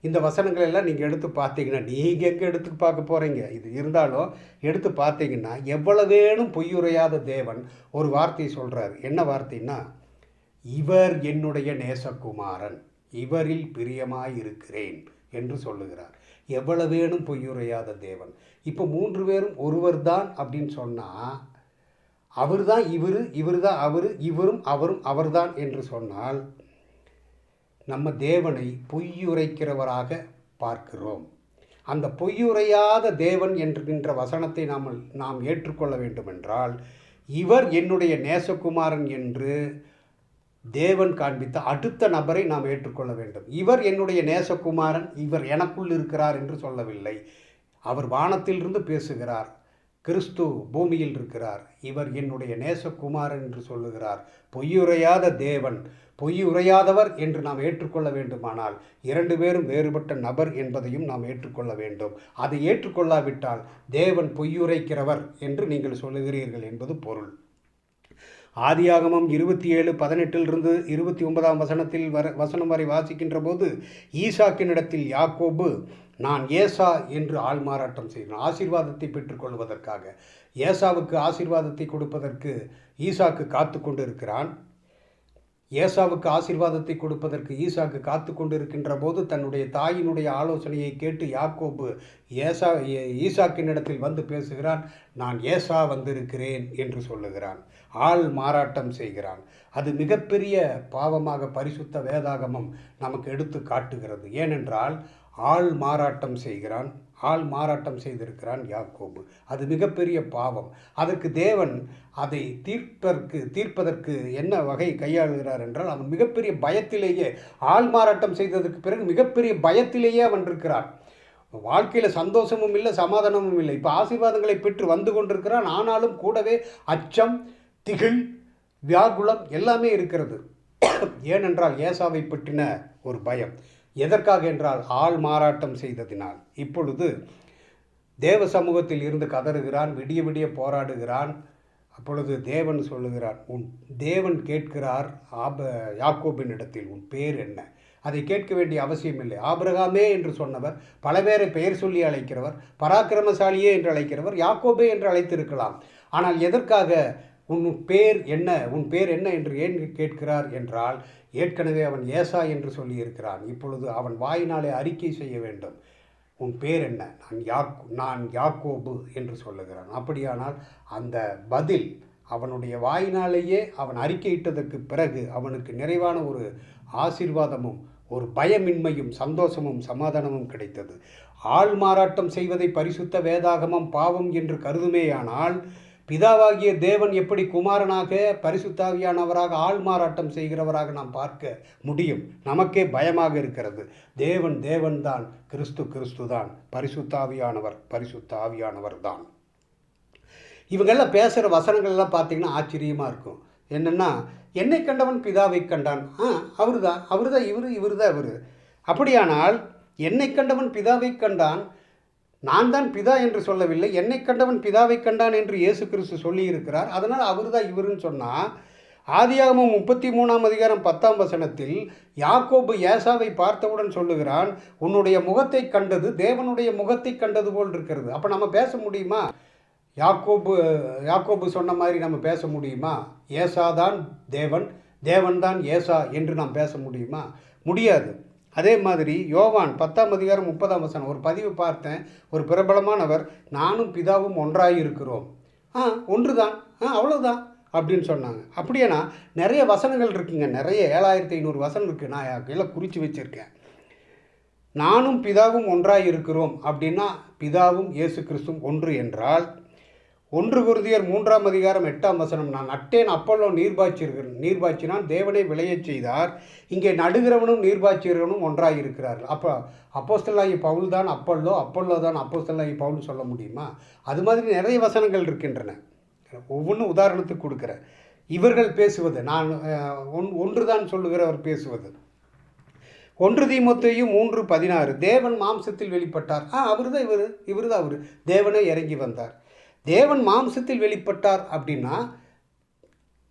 இந்த வசனங்கள் எல்லாம் நீங்கள் எடுத்து பார்த்தீங்கன்னா, நீங்கள் எங்கே எடுத்து பார்க்க போகிறீங்க? இது இருந்தாலும் எடுத்து பார்த்தீங்கன்னா, எவ்வளவேனும் பொய்யுரையாத தேவன் ஒரு வார்த்தை சொல்கிறார். என்ன வார்த்தைன்னா, இவர் என்னுடைய நேசகுமாரன், இவரில் பிரியமாயிருக்கிறேன் என்று சொல்லுகிறார். எவ்வளவேனும் பொய்யுரையாத தேவன். இப்போ 3 பேரும் ஒருவர் தான் அப்படின்னு சொன்னால், அவர் தான் இவர், இவர் தான் அவர், இவரும் அவரும் அவர்தான் என்று சொன்னால், நம்ம தேவனை பொய்யுரைக்கிறவராக பார்க்கிறோம். அந்த பொய்யுரையாத தேவன் என்கின்ற வசனத்தை நாம் ஏற்றுக்கொள்ள வேண்டுமென்றால், இவர் என்னுடைய நேசகுமாரன் என்று தேவன் காண்பித்த அடுத்த நபரை நாம் ஏற்றுக்கொள்ள வேண்டும். இவர் என்னுடைய நேசகுமாரன், இவர் எனக்குள் இருக்கிறார் என்று சொல்லவில்லை. அவர் வானத்திலிருந்து பேசுகிறார், கிறிஸ்து பூமியில் இருக்கிறார், இவர் என்னுடைய நேசகுமாரன் என்று சொல்லுகிறார். பொய்யுரையாத தேவன், பொய்யுரையாதவர் என்று நாம் ஏற்றுக்கொள்ள வேண்டுமானால் 2 பேரும் வேறுபட்ட நபர் என்பதையும் நாம் ஏற்றுக்கொள்ள வேண்டும். அதை ஏற்றுக்கொள்ளாவிட்டால் தேவன் பொய்யுரைக்கிறவர் என்று நீங்கள் சொல்லுகிறீர்கள் என்பது பொருள். ஆதியாகமம் 27:18 29 வசனம் வரை வாசிக்கின்ற போது, ஈசாக்கினிடத்தில் யாக்கோபு நான் ஏசா என்று ஆள்மாறாட்டம் செய்கிறான். ஆசீர்வாதத்தை பெற்றுக்கொள்வதற்காக, ஏசாவுக்கு ஆசீர்வாதத்தை கொடுப்பதற்கு ஈசாக்கு காத்து கொண்டு இருக்கிறான். ஏசாவுக்கு ஆசீர்வாதத்தை கொடுப்பதற்கு ஈசாக்கு காத்து கொண்டிருக்கின்ற போது தன்னுடைய தாயினுடைய ஆலோசனையை கேட்டு யாக்கோபு ஈசாக்கினிடத்தில் வந்து பேசுகிறான். நான் ஏசா வந்திருக்கிறேன் என்று சொல்லுகிறான். ஆள் மாறாட்டம் செய்கிறான். அது மிகப்பெரிய பாவமாக பரிசுத்த வேதாகமம் நமக்கு எடுத்து காட்டுகிறது. ஏனென்றால் ஆள் மாறாட்டம் செய்கிறான், ஆள் மாறாட்டம் செய்திருக்கிறான் யாக்கோபு. அது மிகப்பெரிய பாவம். அதற்கு தேவன் அதை தீர்ப்பதற்கு என்ன வகை கையாளுகிறார் என்றால், அவன் மிகப்பெரிய பயத்திலேயே, ஆள் மாறாட்டம் செய்ததற்கு பிறகு மிகப்பெரிய பயத்திலேயே அவன் இருக்கிறான். வாழ்க்கையில் சந்தோஷமும் இல்லை, சமாதானமும் இல்லை. இப்போ ஆசீர்வாதங்களை பெற்று வந்து கொண்டிருக்கிறான். ஆனாலும் கூடவே அச்சம், திகில், வியாகுலம் எல்லாமே இருக்கிறது. ஏனென்றால் ஏசாவை பற்றின ஒரு பயம். எதற்காக என்றால் ஆள் மாறாட்டம் செய்ததினால். இப்பொழுது தேவ சமூகத்தில் இருந்து கதறுகிறான், விடிய விடிய போராடுகிறான். அப்பொழுது தேவன் சொல்லுகிறார், தேவன் கேட்கிறார் யாக்கோபின் இடத்தில், உன் பேர் என்ன? அதை கேட்க வேண்டிய அவசியம் இல்லை. ஆபிரகாமே என்று சொன்னவர், பல பேரை பெயர் சொல்லி அழைக்கிறவர், பராக்கிரமசாலியே என்று அழைக்கிறவர், யாக்கோபே என்று அழைத்திருக்கலாம். ஆனால் எதற்காக உன் பேர் என்ன, உன் பேர் என்ன என்று ஏன் கேட்கிறார் என்றால், ஏற்கனவே அவன் ஏசா என்று சொல்லியிருக்கிறான். இப்பொழுது அவன் வாயினாலே அறிக்கை செய்ய வேண்டும். உன் பேர் என்ன? நான் யாக்கோபு என்று சொல்லுகிறான். அப்படியானால் அந்த பதில் அவனுடைய வாயினாலேயே அவன் அறிக்கையிட்டதற்கு பிறகு அவனுக்கு நிறைவான ஒரு ஆசீர்வாதமும் ஒரு பயமின்மையும் சந்தோஷமும் சமாதானமும் கிடைத்தது. ஆள் மாறாட்டம் செய்வதை பரிசுத்த வேதாகமம் பாவம் என்று கருதுமேயானால், பிதாவாகிய தேவன் எப்படி குமாரனாக பரிசுத்தாவியானவராக ஆள் மாறாட்டம் செய்கிறவராக நாம் பார்க்க முடியும்? நமக்கே பயமாக இருக்கிறது. தேவன் தான், கிறிஸ்து தான், பரிசுத்தாவியானவர் தான். இவங்கெல்லாம் பேசுகிற வசனங்கள்லாம் பார்த்தீங்கன்னா ஆச்சரியமாக இருக்கும். என்னென்னா, என்னை கண்டவன் பிதாவை கண்டான். அவர் தான் இவர் தான் இவர். அப்படியானால் என்னை கண்டவன் பிதாவை கண்டான், நான் தான் பிதா என்று சொல்லவில்லை, என்னை கண்டவன் பிதாவை கண்டான் என்று இயேசு கிறிஸ்து சொல்லியிருக்கிறார். அதனால் அவர் தான் இவருன்னு சொன்னால், ஆதியாகமம் 33ஆம் அதிகாரம் 10ஆம் வசனத்தில் யாக்கோபு ஏசாவை பார்த்தவுடன் சொல்லுகிறான், உன்னுடைய முகத்தை கண்டது தேவனுடைய முகத்தை கண்டது போல் இருக்கிறது. அப்போ நம்ம பேச முடியுமா? யாக்கோபு சொன்ன மாதிரி நம்ம பேச முடியுமா? ஏசாதான் தேவன், தேவன் தான் ஏசா என்று நாம் பேச முடியுமா? முடியாது. அதே மாதிரி யோவான் 10ஆம் அதிகாரம் 30ஆம் வசனம் ஒரு பதிவு பார்த்தேன். ஒரு பிரபலமானவர், நானும் பிதாவும் ஒன்றாயிருக்கிறோம். ஒன்று தான், அவ்வளோதான் அப்படின்னு சொன்னாங்க. அப்படியேனா நிறைய வசனங்கள் இருக்குங்க, நிறைய 7500 வசனம் இருக்குது. நான் எல்லாம் குறித்து வச்சுருக்கேன். நானும் பிதாவும் ஒன்றாயிருக்கிறோம் அப்படின்னா பிதாவும் இயேசு கிறிஸ்துவும் ஒன்று என்றால் 1 கொரிந்தியர் 3ஆம் அதிகாரம் 8ஆம் வசனம், நான் நட்டேன் அப்பல்லோ நீர்பாய்ச்சினான் தேவனை விளையச் செய்தார், இங்கே நடுகிறவனும் நீர்பாய்ச்சிறவனும் ஒன்றாயிருக்கிறார்கள். அப்போ அப்போஸ்தலனாகிய பவுல் தான் அப்பல்லோ, அப்பல்லோ தான் அப்போஸ்தலனாகிய பவுல்னு சொல்ல முடியுமா? அது மாதிரி நிறைய வசனங்கள் இருக்கின்றன. ஒவ்வொன்றும் உதாரணத்துக்கு கொடுக்குறேன். இவர்கள் பேசுவது, நான் ஒன்று தான் சொல்லுகிறவர் பேசுவது. 1 தீமோத்தேயு 3:16, தேவன் மாம்சத்தில் வெளிப்பட்டார். அவர் தான் இவர் தான் அவர், தேவனே இறங்கி வந்தார். தேவன் மாம்சத்தில் வெளிப்பட்டார் அப்படின்னா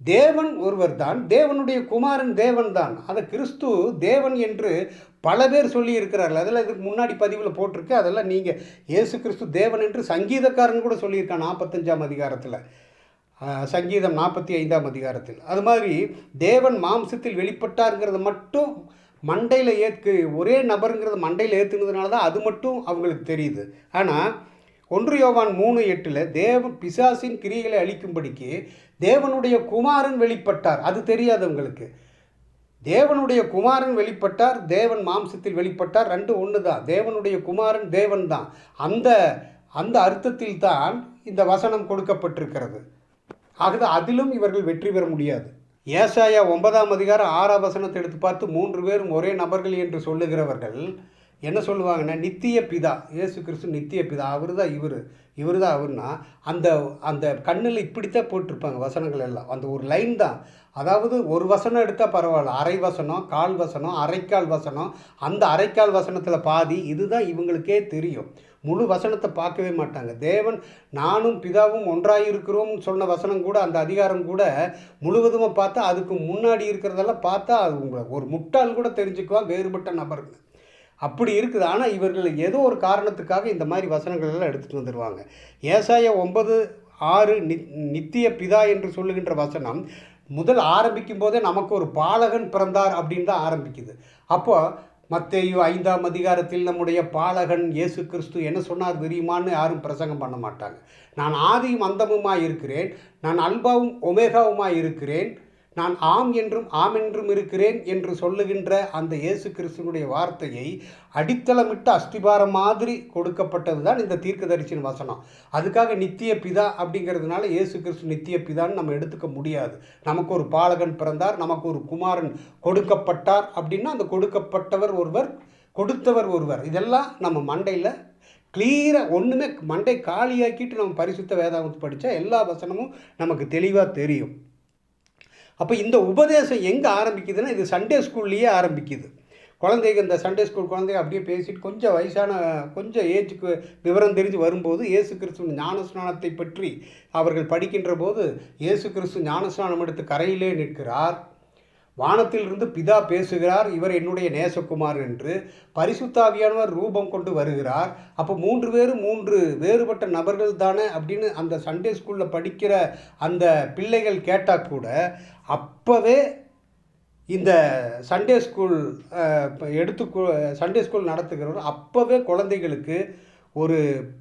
தேவன் ஒருவர் தான், தேவனுடைய குமாரன் தேவன் தான். அதை கிறிஸ்து தேவன் என்று பல பேர் சொல்லி இருக்கிறார்கள். அதில் இதுக்கு முன்னாடி பதிவில் போட்டிருக்கு. அதெல்லாம் நீங்கள் இயேசு கிறிஸ்து தேவன் என்று சங்கீதக்காரன் கூட சொல்லியிருக்கான் 45ஆம் அதிகாரத்தில், சங்கீதம் 45ஆம் அதிகாரத்தில். அது மாதிரி தேவன் மாம்சத்தில் வெளிப்பட்டாருங்கிறது மட்டும் மண்டையில் ஒரே நபருங்கிறது மண்டையில் ஏற்றுனதுனால தான் அது மட்டும் அவங்களுக்கு தெரியுது. ஆனால் 1 யோவான் 3:8 பிசாசின் கிரியைகளை அழிக்கும்படிக்கு தேவனுடைய குமாரன் வெளிப்பட்டார். அது தெரியாது அவங்களுக்கு. தேவனுடைய குமாரன் வெளிப்பட்டார், தேவன் மாம்சத்தில் வெளிப்பட்டார், ரெண்டு ஒன்று தான். தேவனுடைய குமாரன் தேவன் தான். அந்த அர்த்தத்தில் தான் இந்த வசனம் கொடுக்கப்பட்டிருக்கிறது. ஆகவே அதிலும் இவர்கள் வெற்றி பெற முடியாது. ஏசாயா 9ஆம் அதிகாரம் 6ஆம் வசனத்தை எடுத்து பார்த்து 3 பேரும் ஒரே நபர்கள் என்று சொல்லுகிறவர்கள் என்ன சொல்லுவாங்கன்னா, நித்திய பிதா இயேசு கிறிஸ்து நித்திய பிதா, அவர் தான் இவர் தான் அவர்னா அந்த கண்ணில் இப்படித்தான் போட்டிருப்பாங்க வசனங்கள் எல்லாம். அந்த ஒரு லைன் தான். அதாவது ஒரு வசனம் எடுத்தால் பரவாயில்ல, அரை வசனம், கால் வசனம், அரைக்கால் வசனம். அந்த அரைக்கால் வசனத்தில் பாதி இதுதான் இவங்களுக்கே தெரியும். முழு வசனத்தை பார்க்கவே மாட்டாங்க. தேவன் நானும் பிதாவும் ஒன்றாயிருக்கிறோம்னு சொன்ன வசனம் கூட, அந்த அதிகாரம் கூட முழுவதுமாக பார்த்தா அதுக்கு முன்னாடி இருக்கிறதெல்லாம் பார்த்தா அது ஒரு முட்டாள் கூட தெரிஞ்சுக்குவான், வேறுபட்ட நபர்கள் அப்படி இருக்குது. ஆனால் இவர்கள் ஏதோ ஒரு காரணத்துக்காக இந்த மாதிரி வசனங்கள் எல்லாம் எடுத்துகிட்டு வந்துடுவாங்க. ஏசாயா 9:6 நித்திய பிதா என்று சொல்லுகின்ற வசனம் முதல் ஆரம்பிக்கும் போதே நமக்கு ஒரு பாலகன் பிறந்தார் அப்படின்னு தான் ஆரம்பிக்குது. அப்போ மத்தேயு 5ஆம் அதிகாரத்தில் நம்முடைய பாலகன் இயேசு கிறிஸ்து என்ன சொன்னார் தெரியுமான்னு யாரும் பிரசங்கம் பண்ண மாட்டாங்க. நான் ஆதியும் அந்தமுமாய் இருக்கிறேன், நான் அல்பாவும் ஒமேகாவுமாய் இருக்கிறேன், நான் ஆம் என்றும் ஆமென்றும் இருக்கிறேன் என்று சொல்லுகின்ற அந்த இயேசு கிறிஸ்துவனுடைய வார்த்தையை அடித்தளமிட்டு அஸ்திபாரம் மாதிரி கொடுக்கப்பட்டது தான் இந்த தீர்க்கதரிசியின் வசனம். அதுக்காக நித்திய பிதா அப்படிங்கிறதுனால இயேசு கிறிஸ்து நித்திய பிதான்னு நம்ம எடுத்துக்க முடியாது. நமக்கு ஒரு பாலகன் பிறந்தார், நமக்கு ஒரு குமாரன் கொடுக்கப்பட்டார் அப்படின்னா அந்த கொடுக்கப்பட்டவர் ஒருவர், கொடுத்தவர் ஒருவர். இதெல்லாம் நம்ம மண்டையில் கிளியராக ஒன்றுமே மண்டை காலியாக்கிட்டு நம்ம பரிசுத்த வேதாகமத்தை படித்தா எல்லா வசனமும் நமக்கு தெளிவாக தெரியும். அப்போ இந்த உபதேசம் எங்கே ஆரம்பிக்குதுன்னா இது சண்டே ஸ்கூல்லையே ஆரம்பிக்குது. குழந்தைங்க இந்த சண்டே ஸ்கூல் குழந்தைங்க அப்படியே பேசிட்டு கொஞ்சம் ஏஜுக்கு விவரம் தெரிஞ்சு வரும்போது இயேசு கிறிஸ்து ஞானஸ்நானத்தை பற்றி அவர்கள் படிக்கின்ற போது இயேசு கிறிஸ்து ஞானஸ்நானம் எடுத்து கரையிலே நிற்கிறார், வானத்திலிருந்து பிதா பேசுகிறார், இவர் என்னுடைய நேசகுமாரன் என்று. பரிசுத்தாவியானவர் ரூபம் கொண்டு வருகிறார். அப்போ 3 பேரும் 3 வேறுபட்ட நபர்கள் தானே அப்படின்னு அந்த சண்டே ஸ்கூலில் படிக்கிற அந்த பிள்ளைகள் கேட்டால் கூட அப்போவே இந்த சண்டே ஸ்கூல் சண்டே ஸ்கூல் நடத்துகிறவர் அப்போவே குழந்தைகளுக்கு ஒரு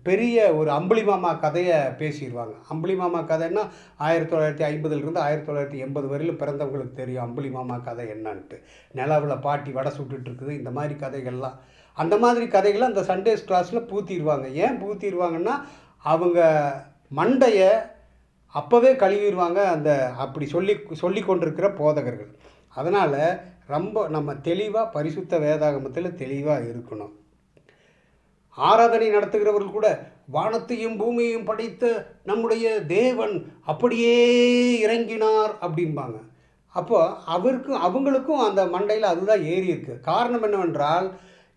பெரிய ஒரு அம்புலிமாமா கதையை பேசிடுவாங்க. அம்புலிமாமா கதைன்னா 1950 1980 வரையிலும் பிறந்தவங்களுக்கு தெரியும் அம்புலிமாமா கதை என்னன்ட்டு. நிலவில் பாட்டி வடை சுட்டுட்டு இருக்குது, இந்த மாதிரி கதைகள்லாம். அந்த மாதிரி கதைகளை அந்த சண்டே கிளாஸில் பூத்திடுவாங்க. ஏன் பூத்திடுவாங்கன்னா அவங்க மண்டையை அப்போவே கழுவிடுவாங்க அந்த அப்படி சொல்லி கொண்டிருக்கிற போதகர்கள். அதனால் ரொம்ப நம்ம தெளிவாக பரிசுத்த வேதாகமத்தில் தெளிவாக இருக்கணும். ஆராதனை நடத்துகிறவர்கள் கூட வானத்தையும் பூமியையும் படைத்த நம்முடைய தேவன் அப்படியே இறங்கினார் அப்படிம்பாங்க. அப்போ அவங்களுக்கும் அந்த மண்டையில் அதுதான் ஏறி இருக்குது. காரணம் என்னவென்றால்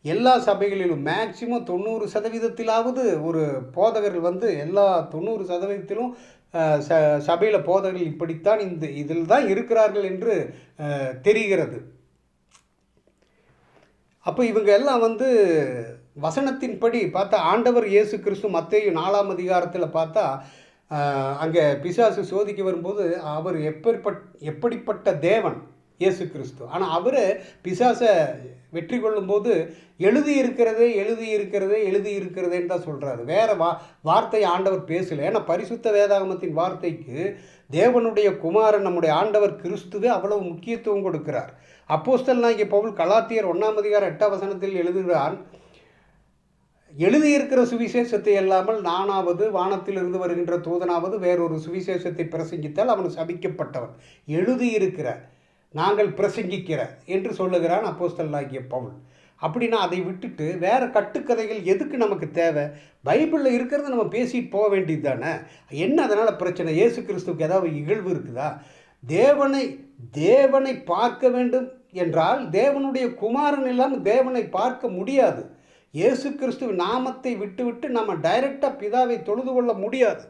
எல்லா சபைகளிலும் மேக்சிமம் 90% ஒரு போதகர்கள் எல்லா 90% சபையில் போதகர்கள் இப்படித்தான் இதில் தான் இருக்கிறார்கள் என்று தெரிகிறது. அப்போ இவங்க எல்லாம் வசனத்தின்படி பார்த்தா ஆண்டவர் இயேசு கிறிஸ்து மத்தேயு 4ஆம் அதிகாரத்தில் பார்த்தா அங்கே பிசாசு சோதிக்க வரும்போது அவர் எப்படிப்பட்ட தேவன் இயேசு கிறிஸ்து. ஆனால் அவர் பிசாசை வெற்றி கொள்ளும்போது எழுதியிருக்கிறதேன்னு தான் சொல்கிறாரு. வேறு வார்த்தை ஆண்டவர் பேசலை. ஏன்னா பரிசுத்த வேதாகமத்தின் வார்த்தைக்கு தேவனுடைய குமாரன் நம்முடைய ஆண்டவர் கிறிஸ்துவே அவ்வளவு முக்கியத்துவம் கொடுக்கிறார். அப்போஸ்தலனாகிய பவுல் கலாத்தியர் 1ஆம் அதிகாரம் 8ஆம் வசனத்தில் எழுதுகிறான், எழுதியிருக்கிற சுவிசேஷத்தை அல்லாமல் நானாவது வானத்திலிருந்து வருகின்ற தூதனாவது வேறொரு சுவிசேஷத்தை பிரசங்கித்தால் அவன் சபிக்கப்பட்டவன். எழுதியிருக்கிற நாங்கள் பிரசங்கிக்கிற என்று சொல்லுகிறான் அப்போஸ்தலனாகிய பவுல். அப்படின்னா அதை விட்டுட்டு வேறு கட்டுக்கதைகள் எதுக்கு நமக்கு தேவை? பைபிளில் இருக்கிறத நம்ம பேசிட்டு போக வேண்டியது தானே. என்ன அதனால் பிரச்சனை? இயேசு கிறிஸ்துவுக்கு ஏதாவது இகழ்வு இருக்குதா? தேவனை பார்க்க வேண்டும் என்றால் தேவனுடைய குமாரன் இல்லாமல் தேவனை பார்க்க முடியாது. இயேசு கிறிஸ்துவ நாமத்தை விட்டுவிட்டு நம்ம டைரெக்டாக பிதாவை தொழுது கொள்ள முடியாது.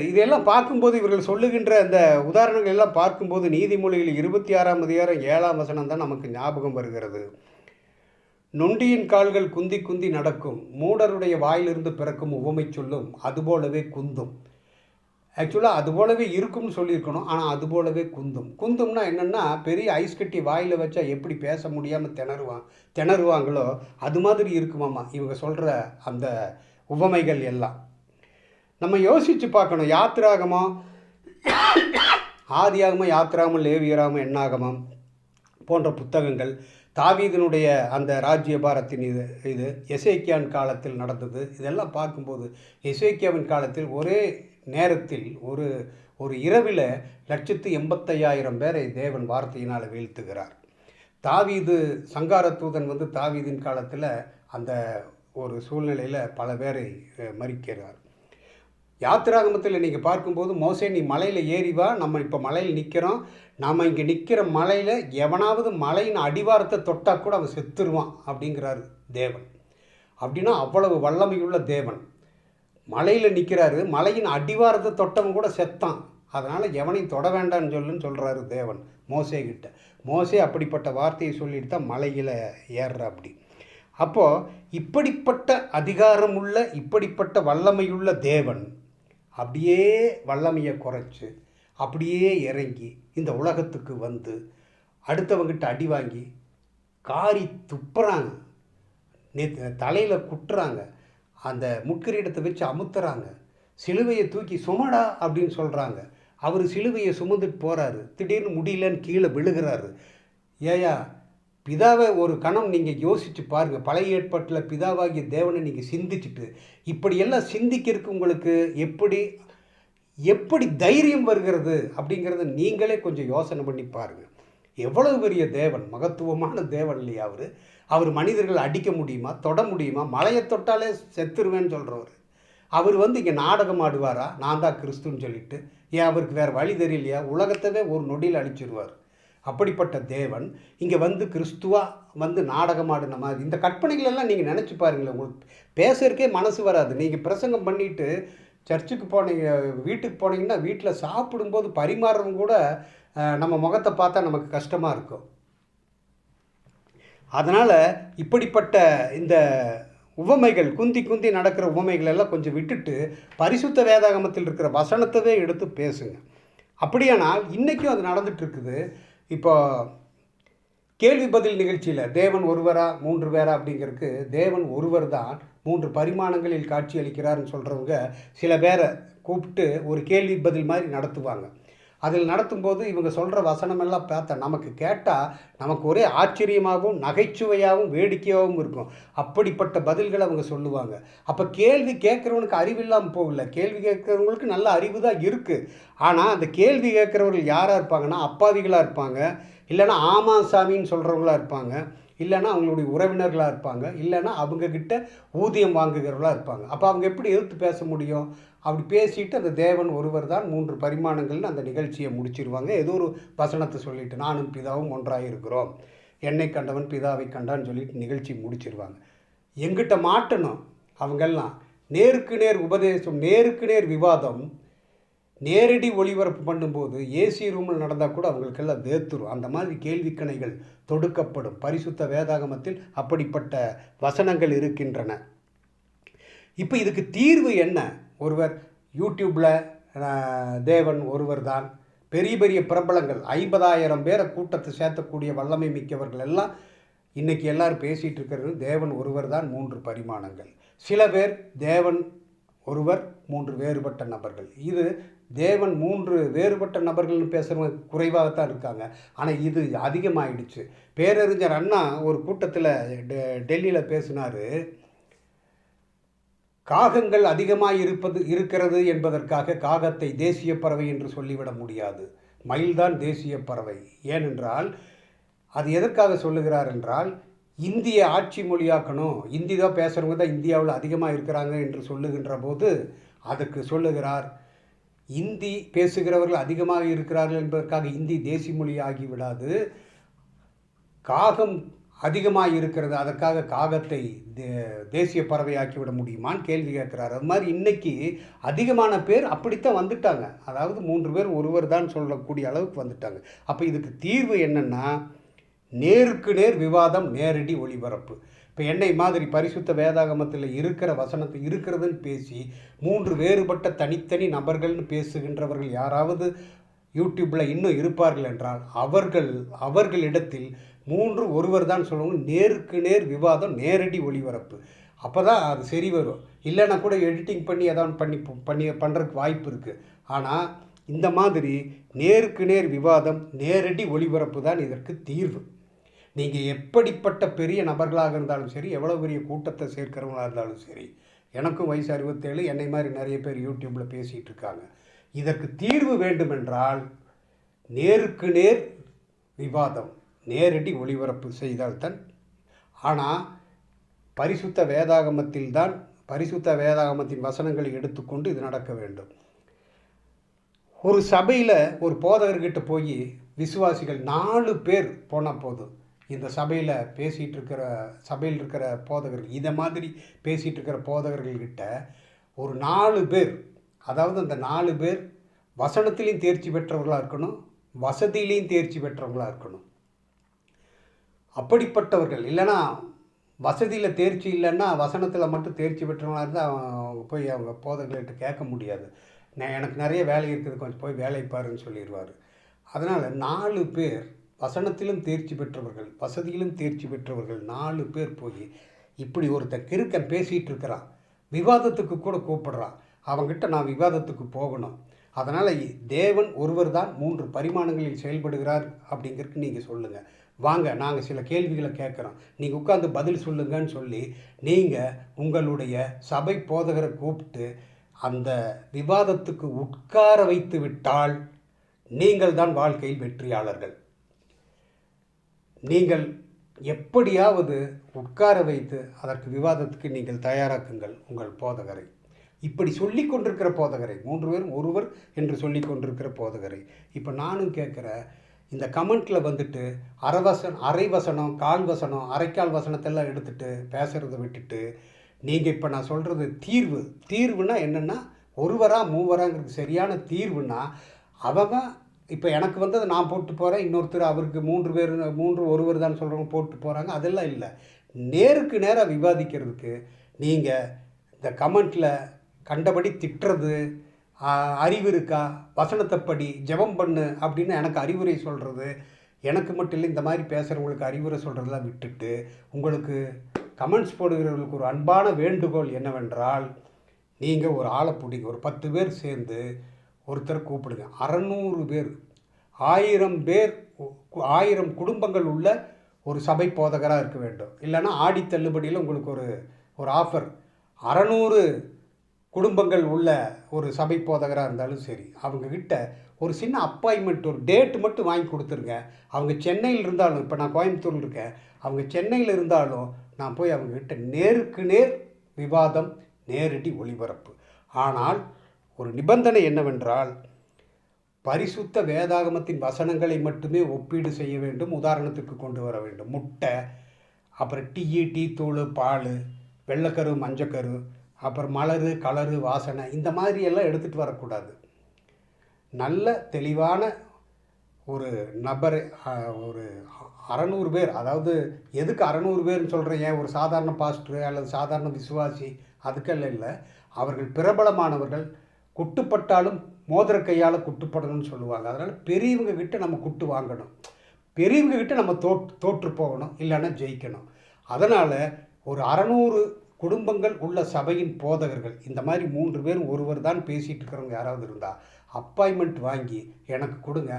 இதெல்லாம் பார்க்கும்போது இவர்கள் சொல்லுகின்ற அந்த உதாரணங்கள் எல்லாம் பார்க்கும்போது நீதிமொழிகள் 26ஆம் அதிகாரம் 7ஆம் வசனம் தான் நமக்கு ஞாபகம் வருகிறது. நொண்டியின் கால்கள் குந்தி குந்தி நடக்கும், மூடருடைய வாயிலிருந்து பிறக்கும் உவமை சொல்லும் அதுபோலவே குந்தும். ஆக்சுவலாக அதுபோலவே இருக்கும்னு சொல்லியிருக்கணும், ஆனால் அதுபோலவே குந்தும்னா என்னென்னா, பெரிய ஐஸ் கட்டி வாயில் வச்சா எப்படி பேச முடியாமல் திணறுவாங்களோ அது மாதிரி இருக்குமாம்மா இவங்க சொல்கிற அந்த உவமைகள் எல்லாம். நம்ம யோசித்து பார்க்கணும். யாத்திராகமம், ஆதியாகமம், யாத்திராகமம், லேவியராகமம், எண்ணாகமம் போன்ற புத்தகங்கள், தாவீதினுடைய அந்த ராஜ்யபாரத்தின் இது எசேக்கியாவின் காலத்தில் நடந்தது. இதெல்லாம் பார்க்கும்போது எசேக்கியாவின் காலத்தில் ஒரே நேரத்தில் ஒரு இரவில் 185,000 பேரை தேவன் வார்த்தையினால் வீழ்த்துகிறார். தாவீது சங்காரத்தூதன் தாவீதின் காலத்தில் அந்த ஒரு சூழ்நிலையில் பல பேரை மறிக்கிறார். யாத்திராகமத்தில் நீங்கள் பார்க்கும்போது மோசே நீ மலையில் ஏறி வா, நம்ம இப்போ மலையில் நிற்கிறோம், நம்ம இங்கே நிற்கிற மலையில் எவனாவது மலையின் அடிவாரத்தை தொட்டால் கூட அவன் செத்துருவான் அப்படிங்கிறாரு தேவன். அப்படின்னா அவ்வளவு வல்லமையுள்ள தேவன். மலையில் நிற்கிறாரு, மலையின் அடிவாரத்தை தொட்டவன் கூட செத்தான், அதனால் எவனையும் தொட வேண்டான்னு சொல்கிறாரு தேவன் மோசே கிட்ட. மோசே அப்படிப்பட்ட வார்த்தையை சொல்லிட்டு தான் மலையில் ஏறுற. அப்படி அப்போது இப்படிப்பட்ட அதிகாரமுள்ள இப்படிப்பட்ட வல்லமையுள்ள தேவன் அப்படியே வல்லமையை குறைச்சி அப்படியே இறங்கி இந்த உலகத்துக்கு அடுத்தவங்கிட்ட அடி வாங்கி காரி துப்புறாங்க, தலையில் குட்டுறாங்க, அந்த முட்கிரீடத்தை வச்சு அமுத்துறாங்க, சிலுவையை தூக்கி சுமடா அப்படின்னு சொல்கிறாங்க. அவர் சிலுவையை சுமந்துட்டு போகிறாரு, திடீர்னு முடியலன்னு கீழே விழுகிறாரு. ஏயா பிதாவை ஒரு கணம் நீங்கள் யோசித்து பாருங்கள். பழைய ஏற்பாட்டில் பிதாவாகிய தேவனை நீங்கள் சிந்திச்சுட்டு இப்படியெல்லாம் சிந்திக்கிறதுக்கு உங்களுக்கு எப்படி தைரியம் வருகிறது அப்படிங்கிறத நீங்களே கொஞ்சம் யோசனை பண்ணி பாருங்கள். எவ்வளவு பெரிய தேவன், மகத்துவமான தேவன் இல்லையா அவர்? அவர் மனிதர்கள் அடிக்க முடியுமா, தொட முடியுமா? மலையை தொட்டாலே செத்துருவேன்னு சொல்கிறவர் அவர் இங்கே நாடகம் ஆடுவாரா? நான் தான் கிறிஸ்துன்னு சொல்லிட்டு. ஏன் அவருக்கு வேறு வழி தெரியலையா? உலகத்தவே ஒரு நொடியில் அழிச்சிருவார். அப்படிப்பட்ட தேவன் இங்கே கிறிஸ்துவாக நாடகம் ஆடின மாதிரி இந்த கற்பனைகளெல்லாம் நீங்கள் நினச்சி பாருங்களேன். உங்களுக்கு பேசுறதுக்கே மனசு வராது. நீங்கள் பிரசங்கம் பண்ணிவிட்டு சர்ச்சுக்கு வீட்டுக்கு போனீங்கன்னா வீட்டில் சாப்பிடும்போது பரிமாறுறவங்க கூட நம்ம முகத்தை பார்த்தா நமக்கு கஷ்டமாக இருக்கும். அதனால் இப்படிப்பட்ட இந்த உவமைகள், குந்தி நடக்கிற உவமைகள் எல்லாம் கொஞ்சம் விட்டுட்டு பரிசுத்த வேதாகமத்தில் இருக்கிற வசனத்தவே எடுத்து பேசுங்க. அப்படியானால் இன்றைக்கும் அது நடந்துகிட்ருக்குது. இப்போ கேள்வி பதில் நிகழ்ச்சியில் தேவன் ஒருவரா 3 பேரா அப்படிங்கிறதுக்கு தேவன் ஒருவர் தான் 3 பரிமாணங்களில் காட்சி அளிக்கிறாருன்னு சொல்கிறவங்க சில பேரை கூப்பிட்டு ஒரு கேள்வி பதில் மாதிரி நடத்துவாங்க. அதில் நடத்தும்போது இவங்க சொல்கிற வசனமெல்லாம் பார்த்தா நமக்கு கேட்டால் நமக்கு ஒரே ஆச்சரியமாகவும் நகைச்சுவையாகவும் வேடிக்கையாகவும் இருக்கும். அப்படிப்பட்ட பதில்களை அவங்க சொல்லுவாங்க. அப்போ கேள்வி கேட்குறவனுக்கு அறிவில்லாமல் போகல, கேள்வி கேட்குறவங்களுக்கு நல்ல அறிவு தான் இருக்குது. ஆனால் அந்த கேள்வி கேட்குறவர்கள் யாராக இருப்பாங்கன்னா அப்பாவிகளாக இருப்பாங்க, இல்லைன்னா ஆமாசாமின்னு சொல்கிறவங்களாக இருப்பாங்க, இல்லைன்னா அவங்களுடைய உறவினர்களாக இருப்பாங்க, இல்லைன்னா அவங்கக்கிட்ட ஊதியம் வாங்குகிறவர்களாக இருப்பாங்க. அப்போ அவங்க எப்படி எதிர்த்து பேச முடியும்? அப்படி பேசிட்டு அந்த தேவன் ஒருவர் தான் 3 பரிமாணங்கள்னு அந்த நிகழ்ச்சியை முடிச்சிருவாங்க. ஏதோ ஒரு வசனத்தை சொல்லிட்டு நானும் பிதாவும் ஒன்றாக இருக்கிறோம், என்னை கண்டவன் பிதாவை கண்டான்னு சொல்லிட்டு நிகழ்ச்சி முடிச்சிருவாங்க. எங்கிட்ட மாட்டணும் அவங்கெல்லாம் நேருக்கு நேர் உபதேசம், நேருக்கு நேர் விவாதம், நேரடி ஒளிபரப்பு பண்ணும்போது ஏசி ரூமில் நடந்தால் கூட அவங்களுக்கெல்லாம் வேத்துரும். அந்த மாதிரி கேள்விக்கணைகள் தொடுக்கப்படும். பரிசுத்த வேதாகமத்தில் அப்படிப்பட்ட வசனங்கள் இருக்கின்றன. இப்போ இதுக்கு தீர்வு என்ன? ஒருவர் யூடியூப்பில் தேவன் ஒருவர் தான், பெரிய பெரிய பிரபலங்கள் 50,000 பேரை கூட்டத்தை சேர்த்தக்கூடிய வல்லமை மிக்கவர்கள் எல்லாம் இன்றைக்கி எல்லோரும் பேசிகிட்டு இருக்கிறது தேவன் ஒருவர் தான் 3 பரிமாணங்கள். சில பேர் தேவன் ஒருவர் 3 வேறுபட்ட நபர்கள். இது தேவன் 3 வேறுபட்ட நபர்கள்னு பேசுகிறவங்க குறைவாகத்தான் இருக்காங்க. ஆனால் இது அதிகமாகிடுச்சு. பேரறிஞர் அண்ணா ஒரு கூட்டத்தில் டெல்லியில் பேசினார். காகங்கள் அதிகமாக இருக்கிறது என்பதற்காக காகத்தை தேசிய பறவை என்று சொல்லிவிட முடியாது. மயில்தான் தேசிய பறவை. ஏனென்றால் அது எதற்காக சொல்லுகிறார் என்றால், இந்திய ஆட்சி மொழியாக்கணும், இந்தி தான் பேசுகிறவங்க தான் இந்தியாவில் அதிகமாக இருக்கிறாங்க என்று சொல்லுகின்ற போது அதுக்கு சொல்லுகிறார், இந்தி பேசுகிறவர்கள் அதிகமாக இருக்கிறார்கள் என்பதற்காக இந்தி தேசிய மொழி ஆகிவிடாது. காகம் அதிகமாக இருக்கிறது, அதற்காக காகத்தை தேசிய பறவையாக்கிவிட முடியுமான்னு கேள்வி கேட்குறாரு. அது மாதிரி இன்றைக்கி அதிகமான பேர் அப்படித்தான் வந்துட்டாங்க. அதாவது 3 பேர் ஒருவர் தான் சொல்லக்கூடிய அளவுக்கு வந்துட்டாங்க. அப்போ இதுக்கு தீர்வு என்னென்னா, நேருக்கு நேர் விவாதம், நேரடி ஒளிபரப்பு. இப்போ என்னை மாதிரி பரிசுத்த வேதாகமத்தில் இருக்கிற வசனத்தை இருக்கிறதுன்னு பேசி 3 வேறுபட்ட தனித்தனி நபர்கள்னு பேசுகின்றவர்கள் யாராவது யூடியூப்பில் இன்னும் இருப்பார்கள் என்றால் அவர்களிடத்தில் 3 ஒருவர் தான் சொல்லுவாங்க. நேருக்கு நேர் விவாதம், நேரடி ஒளிபரப்பு. அப்போ தான் அது சரி வரும். இல்லைன்னா கூட எடிட்டிங் பண்ணி எதாவது பண்ணுறதுக்கு வாய்ப்பு இருக்குது. ஆனால் இந்த மாதிரி நேருக்கு நேர் விவாதம், நேரடி ஒளிபரப்பு தான் இதற்கு தீர்வு. நீங்கள் எப்படிப்பட்ட பெரிய நபர்களாக இருந்தாலும் சரி, எவ்வளோ பெரிய கூட்டத்தை சேர்க்கிறவங்களாக இருந்தாலும் சரி, எனக்கும் வயசு 67, என்னை மாதிரி நிறைய பேர் யூடியூப்பில் பேசிகிட்டு இருக்காங்க. இதற்கு தீர்வு வேண்டுமென்றால் நேருக்கு நேர் விவாதம், நேரடி ஒளிபரப்பு செய்தால்தான். ஆனால் பரிசுத்த வேதாகமத்தின் வசனங்களை எடுத்துக்கொண்டு இது நடக்க வேண்டும். ஒரு சபையில் ஒரு போதகர்கிட்ட போய் விசுவாசிகள் 4 பேர் போனால் போதும். இந்த சபையில் சபையில் இருக்கிற போதகர்கள், இதை மாதிரி பேசிகிட்டு இருக்கிற போதகர்கள்கிட்ட ஒரு 4 பேர், அதாவது அந்த 4 பேர் வசனத்திலையும் தேர்ச்சி பெற்றவர்களாக இருக்கணும், வசதியிலையும் தேர்ச்சி பெற்றவங்களாக இருக்கணும். அப்படிப்பட்டவர்கள் இல்லைன்னா, வசதியில் தேர்ச்சி இல்லைன்னா வசனத்தில் மட்டும் தேர்ச்சி பெற்றவங்களாக இருந்தால் போய் அவங்க போதகர்கள்கிட்ட கேட்க முடியாது. எனக்கு நிறைய வேலை இருக்குது, கொஞ்சம் போய் வேலை பாருன்னு சொல்லிடுவார். அதனால் 4 பேர் வசனத்திலும் தேர்ச்சி பெற்றவர்கள், வசதியிலும் தேர்ச்சி பெற்றவர்கள் 4 பேர் போய், இப்படி ஒருத்தன் கிறுக்கன் பேசிகிட்டு இருக்கிறான், விவாதத்துக்கு கூட கூப்பிடுறான், அவங்ககிட்ட நான் விவாதத்துக்கு போகணும். அதனால் தேவன் ஒருவர் தான் 3 பரிமாணங்களில் செயல்படுகிறார் அப்படிங்கிறதுக்கு நீங்கள் சொல்லுங்கள், வாங்க நாங்கள் சில கேள்விகளை கேட்குறோம், நீங்கள் உட்காந்து பதில் சொல்லுங்கன்னு சொல்லி நீங்கள் உங்களுடைய சபை போதகரை கூப்பிட்டு அந்த விவாதத்துக்கு உட்கார வைத்து விட்டால் நீங்கள் தான் வாழ்க்கையில் வெற்றியாளர்கள். நீங்கள் எப்படியாவது உட்கார வைத்து அதற்கு விவாதத்துக்கு நீங்கள் தயாராக்குங்கள் உங்கள் போதகரை. இப்படி சொல்லி கொண்டிருக்கிற போதகரை, 3 பேரும் ஒருவர் என்று சொல்லி கொண்டிருக்கிற போதகரை. இப்போ நானும் கேட்குற, இந்த கமெண்ட்டில் வந்துட்டு அரை வசனம், கால் வசனம், அரைக்கால் வசனத்தெல்லாம் எடுத்துகிட்டு பேசுகிறத விட்டுட்டு, நீங்கள் இப்போ நான் சொல்கிறது தீர்வுனா என்னென்னா, ஒருவரா மூவராங்கிறது சரியான தீர்வுனா, அவங்க இப்போ எனக்கு வந்தது நான் போட்டு போகிறேன், இன்னொருத்தர் அவருக்கு 3 ஒருவர் தான் சொல்கிறவங்க போட்டு போகிறாங்க, அதெல்லாம் இல்லை. நேருக்கு நேராக விவாதிக்கிறதுக்கு நீங்கள் இந்த கமெண்ட்டில் கண்டபடி திட்டுறது, அறிவு இருக்கா, வசனத்தை படி, ஜெபம் பண்ணு அப்படின்னு எனக்கு அறிவுரை சொல்கிறது, எனக்கு மட்டும் இல்லை இந்த மாதிரி பேசுகிறவங்களுக்கு அறிவுரை சொல்கிறதெல்லாம் விட்டுட்டு, உங்களுக்கு கமெண்ட்ஸ் போடுகிறவர்களுக்கு ஒரு அன்பான வேண்டுகோள் என்னவென்றால், நீங்கள் ஒரு ஆளை பிடிங்க, ஒரு 10 பேர் சேர்ந்து ஒருத்தர் கூப்பிடுங்க, 600 பேர், 1000 பேர், 1000 குடும்பங்கள் உள்ள ஒரு சபை போதகராக இருக்க வேண்டும். இல்லைன்னா ஆடி தள்ளுபடியில் உங்களுக்கு ஒரு ஆஃபர், 600 குடும்பங்கள் உள்ள ஒரு சபை போதகராக இருந்தாலும் சரி, அவங்கக்கிட்ட ஒரு சின்ன அப்பாயின்மெண்ட், ஒரு டேட்டு மட்டும் வாங்கி கொடுத்துருங்க. அவங்க சென்னையில் இருந்தாலும், இப்போ நான் கோயம்புத்தூரில் இருக்கேன், அவங்க சென்னையில் இருந்தாலும் நான் போய் அவங்கக்கிட்ட நேருக்கு நேர் விவாதம், நேரடி ஒளிபரப்பு. ஆனால் ஒரு நிபந்தனை என்னவென்றால், பரிசுத்த வேதாகமத்தின் வசனங்களை மட்டுமே ஒப்பீடு செய்ய வேண்டும். உதாரணத்துக்கு கொண்டு வர வேண்டும். முட்டை, அப்புறம் டீ தூள், பால், வெள்ளைக்கரு, மஞ்சக்கரு, அப்புறம் மலர், கலரு, வாசனை இந்த மாதிரி எல்லாம் எடுத்துகிட்டு வரக்கூடாது. நல்ல தெளிவான ஒரு நபர், ஒரு 600 பேர், அதாவது எதுக்கு 600 பேர்னு சொல்கிறேன், ஏன் ஒரு சாதாரண பாஸ்டர் அல்லது சாதாரண விசுவாசி அதுக்கெல்லாம் இல்லை. அவர்கள் பிரபலமானவர்கள், குட்டுப்பட்டாலும் மோதிர கையால் குட்டுப்படணும்னு சொல்லுவாங்க. அதனால் பெரியவங்க கிட்ட நம்ம குட்டு வாங்கணும், பெரியவங்க கிட்ட நம்ம தோற்று போகணும், இல்லைன்னா ஜெயிக்கணும். அதனால் ஒரு 600 குடும்பங்கள் உள்ள சபையின் போதகர்கள் இந்த மாதிரி 3 பேர் ஒருவர் தான் பேசிகிட்டு இருக்கிறவங்க யாராவது இருந்தால் அப்பாயின்மெண்ட் வாங்கி எனக்கு கொடுங்க,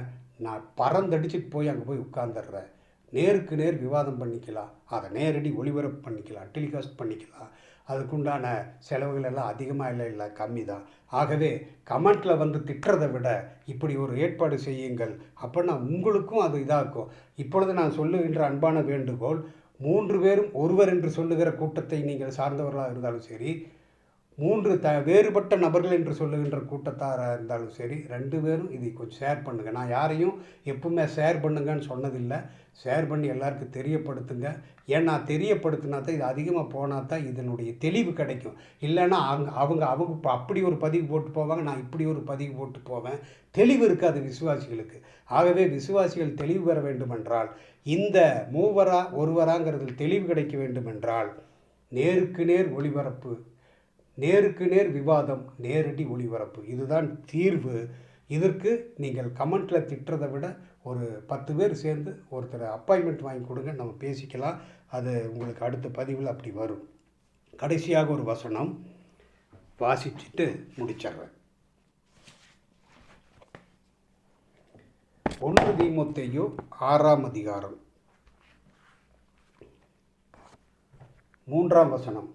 நான் பறந்தடிச்சுட்டு போய் அங்கே போய் உட்கார்ந்துடுறேன். நேருக்கு நேர் விவாதம் பண்ணிக்கலாம், அதை நேரடி ஒளிபரப்பு பண்ணிக்கலாம், டெலிகாஸ்ட் பண்ணிக்கலாம். அதுக்குண்டான செலவுகள் எல்லாம் அதிகமாக இல்லை, கம்மி தான். ஆகவே கமெண்ட்டில் வந்து திட்டுறதை விட இப்படி ஒரு ஏற்பாடு செய்யுங்கள், அப்படின்னா உங்களுக்கும் அது இதாகும். இப்பொழுது நான் சொல்லுகின்ற அன்பான வேண்டுகோள், 3 பேரும் ஒருவர் என்று சொல்லுகிற கூட்டத்தை நீங்கள் சார்ந்தவர்களாக இருந்தாலும் சரி, 3 வேறுபட்ட நபர்கள் என்று சொல்லுகின்ற கூட்டத்தாராக இருந்தாலும் சரி, 2 பேரும் இதை கொஞ்சம் ஷேர் பண்ணுங்கள். நான் யாரையும் எப்பவுமே ஷேர் பண்ணுங்கன்னு சொன்னதில்லை. ஷேர் பண்ணி எல்லாருக்கும் தெரியப்படுத்துங்க. ஏன்னா தெரியப்படுத்தினா தான் இது அதிகமாக போனால் தான் இதனுடைய தெளிவு கிடைக்கும். இல்லைன்னா அவங்க அப்படி ஒரு பதிவு போட்டு போவாங்க, நான் இப்படி ஒரு பதிவு போட்டு போவேன், தெளிவு இருக்காது விசுவாசிகளுக்கு. ஆகவே விசுவாசிகள் தெளிவு பெற வேண்டுமென்றால், இந்த மூவரா ஒருவராங்கிறதில் தெளிவு கிடைக்க வேண்டுமென்றால், நேருக்கு நேர் ஒளிபரப்பு, நேருக்கு நேர் விவாதம், நேரடி ஒளிபரப்பு, இதுதான் தீர்வு. இதற்கு நீங்கள் கமெண்ட்டில் திட்டுறதை விட ஒரு 10 பேர் சேர்ந்து ஒருத்தர் அப்பாயின்மெண்ட் வாங்கி கொடுங்க, நம்ம பேசிக்கலாம். அது உங்களுக்கு அடுத்த பதிவில் அப்படி வரும். கடைசியாக ஒரு வசனம் வாசிச்சுட்டு முடிச்சிடுறேன். 1 தீமோத்தேயு 6ஆம் அதிகாரம் 3ஆம் வசனம்.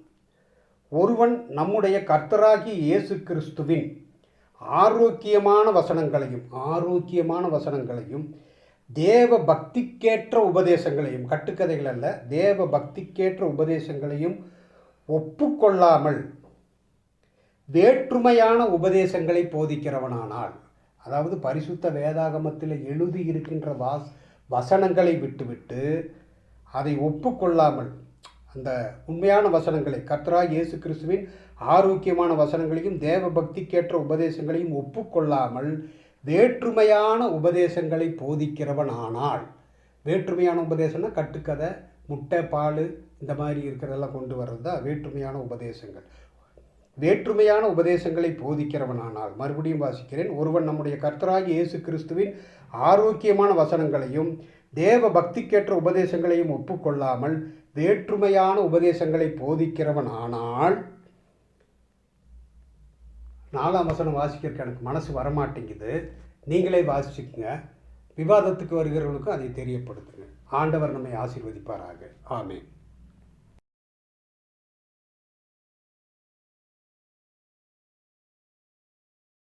ஒருவன் நம்முடைய கர்த்தராகிய இயேசு கிறிஸ்துவின் ஆரோக்கியமான வசனங்களையும் தேவ பக்திக்கேற்ற உபதேசங்களையும், கட்டுக்கதைகள் அல்ல, தேவ பக்திக்கேற்ற உபதேசங்களையும் ஒப்புக்கொள்ளாமல் வேற்றுமையான உபதேசங்களை போதிக்கிறவனானால், அதாவது பரிசுத்த வேதாகமத்தில் எழுதி இருக்கின்ற வசனங்களை விட்டுவிட்டு அதை ஒப்புக்கொள்ளாமல், அந்த உண்மையான வசனங்களை, கர்த்தராகிய இயேசு கிறிஸ்துவின் ஆரோக்கியமான வசனங்களையும் தேவ பக்திக்கேற்ற உபதேசங்களையும் ஒப்புக்கொள்ளாமல் வேற்றுமையான உபதேசங்களை போதிக்கிறவன் ஆனால், வேற்றுமையான உபதேசம்னா கட்டுக்கதை, முட்டை, பால் இந்த மாதிரி இருக்கிறதெல்லாம் கொண்டு வர்றது தான் வேற்றுமையான உபதேசங்கள். வேற்றுமையான உபதேசங்களை போதிக்கிறவனானால், மறுபடியும் வாசிக்கிறேன், ஒருவன் நம்முடைய கர்த்தராகிய இயேசு கிறிஸ்துவின் ஆரோக்கியமான வசனங்களையும் தேவ பக்திக்கேற்ற உபதேசங்களையும் ஒப்புக்கொள்ளாமல் வேற்றுமையான உபதேசங்களை போதிக்கிறவன் ஆனால், 4ஆம் வசனம் வாசிக்கிறதுக்கு எனக்கு மனசு வரமாட்டேங்குது, நீங்களே வாசிச்சுக்குங்க. விவாதத்துக்கு வருகிறவர்களுக்கும் அதை தெரியப்படுத்துங்க. ஆண்டவர் நம்மை ஆசீர்வதிப்பாராக. ஆமென்.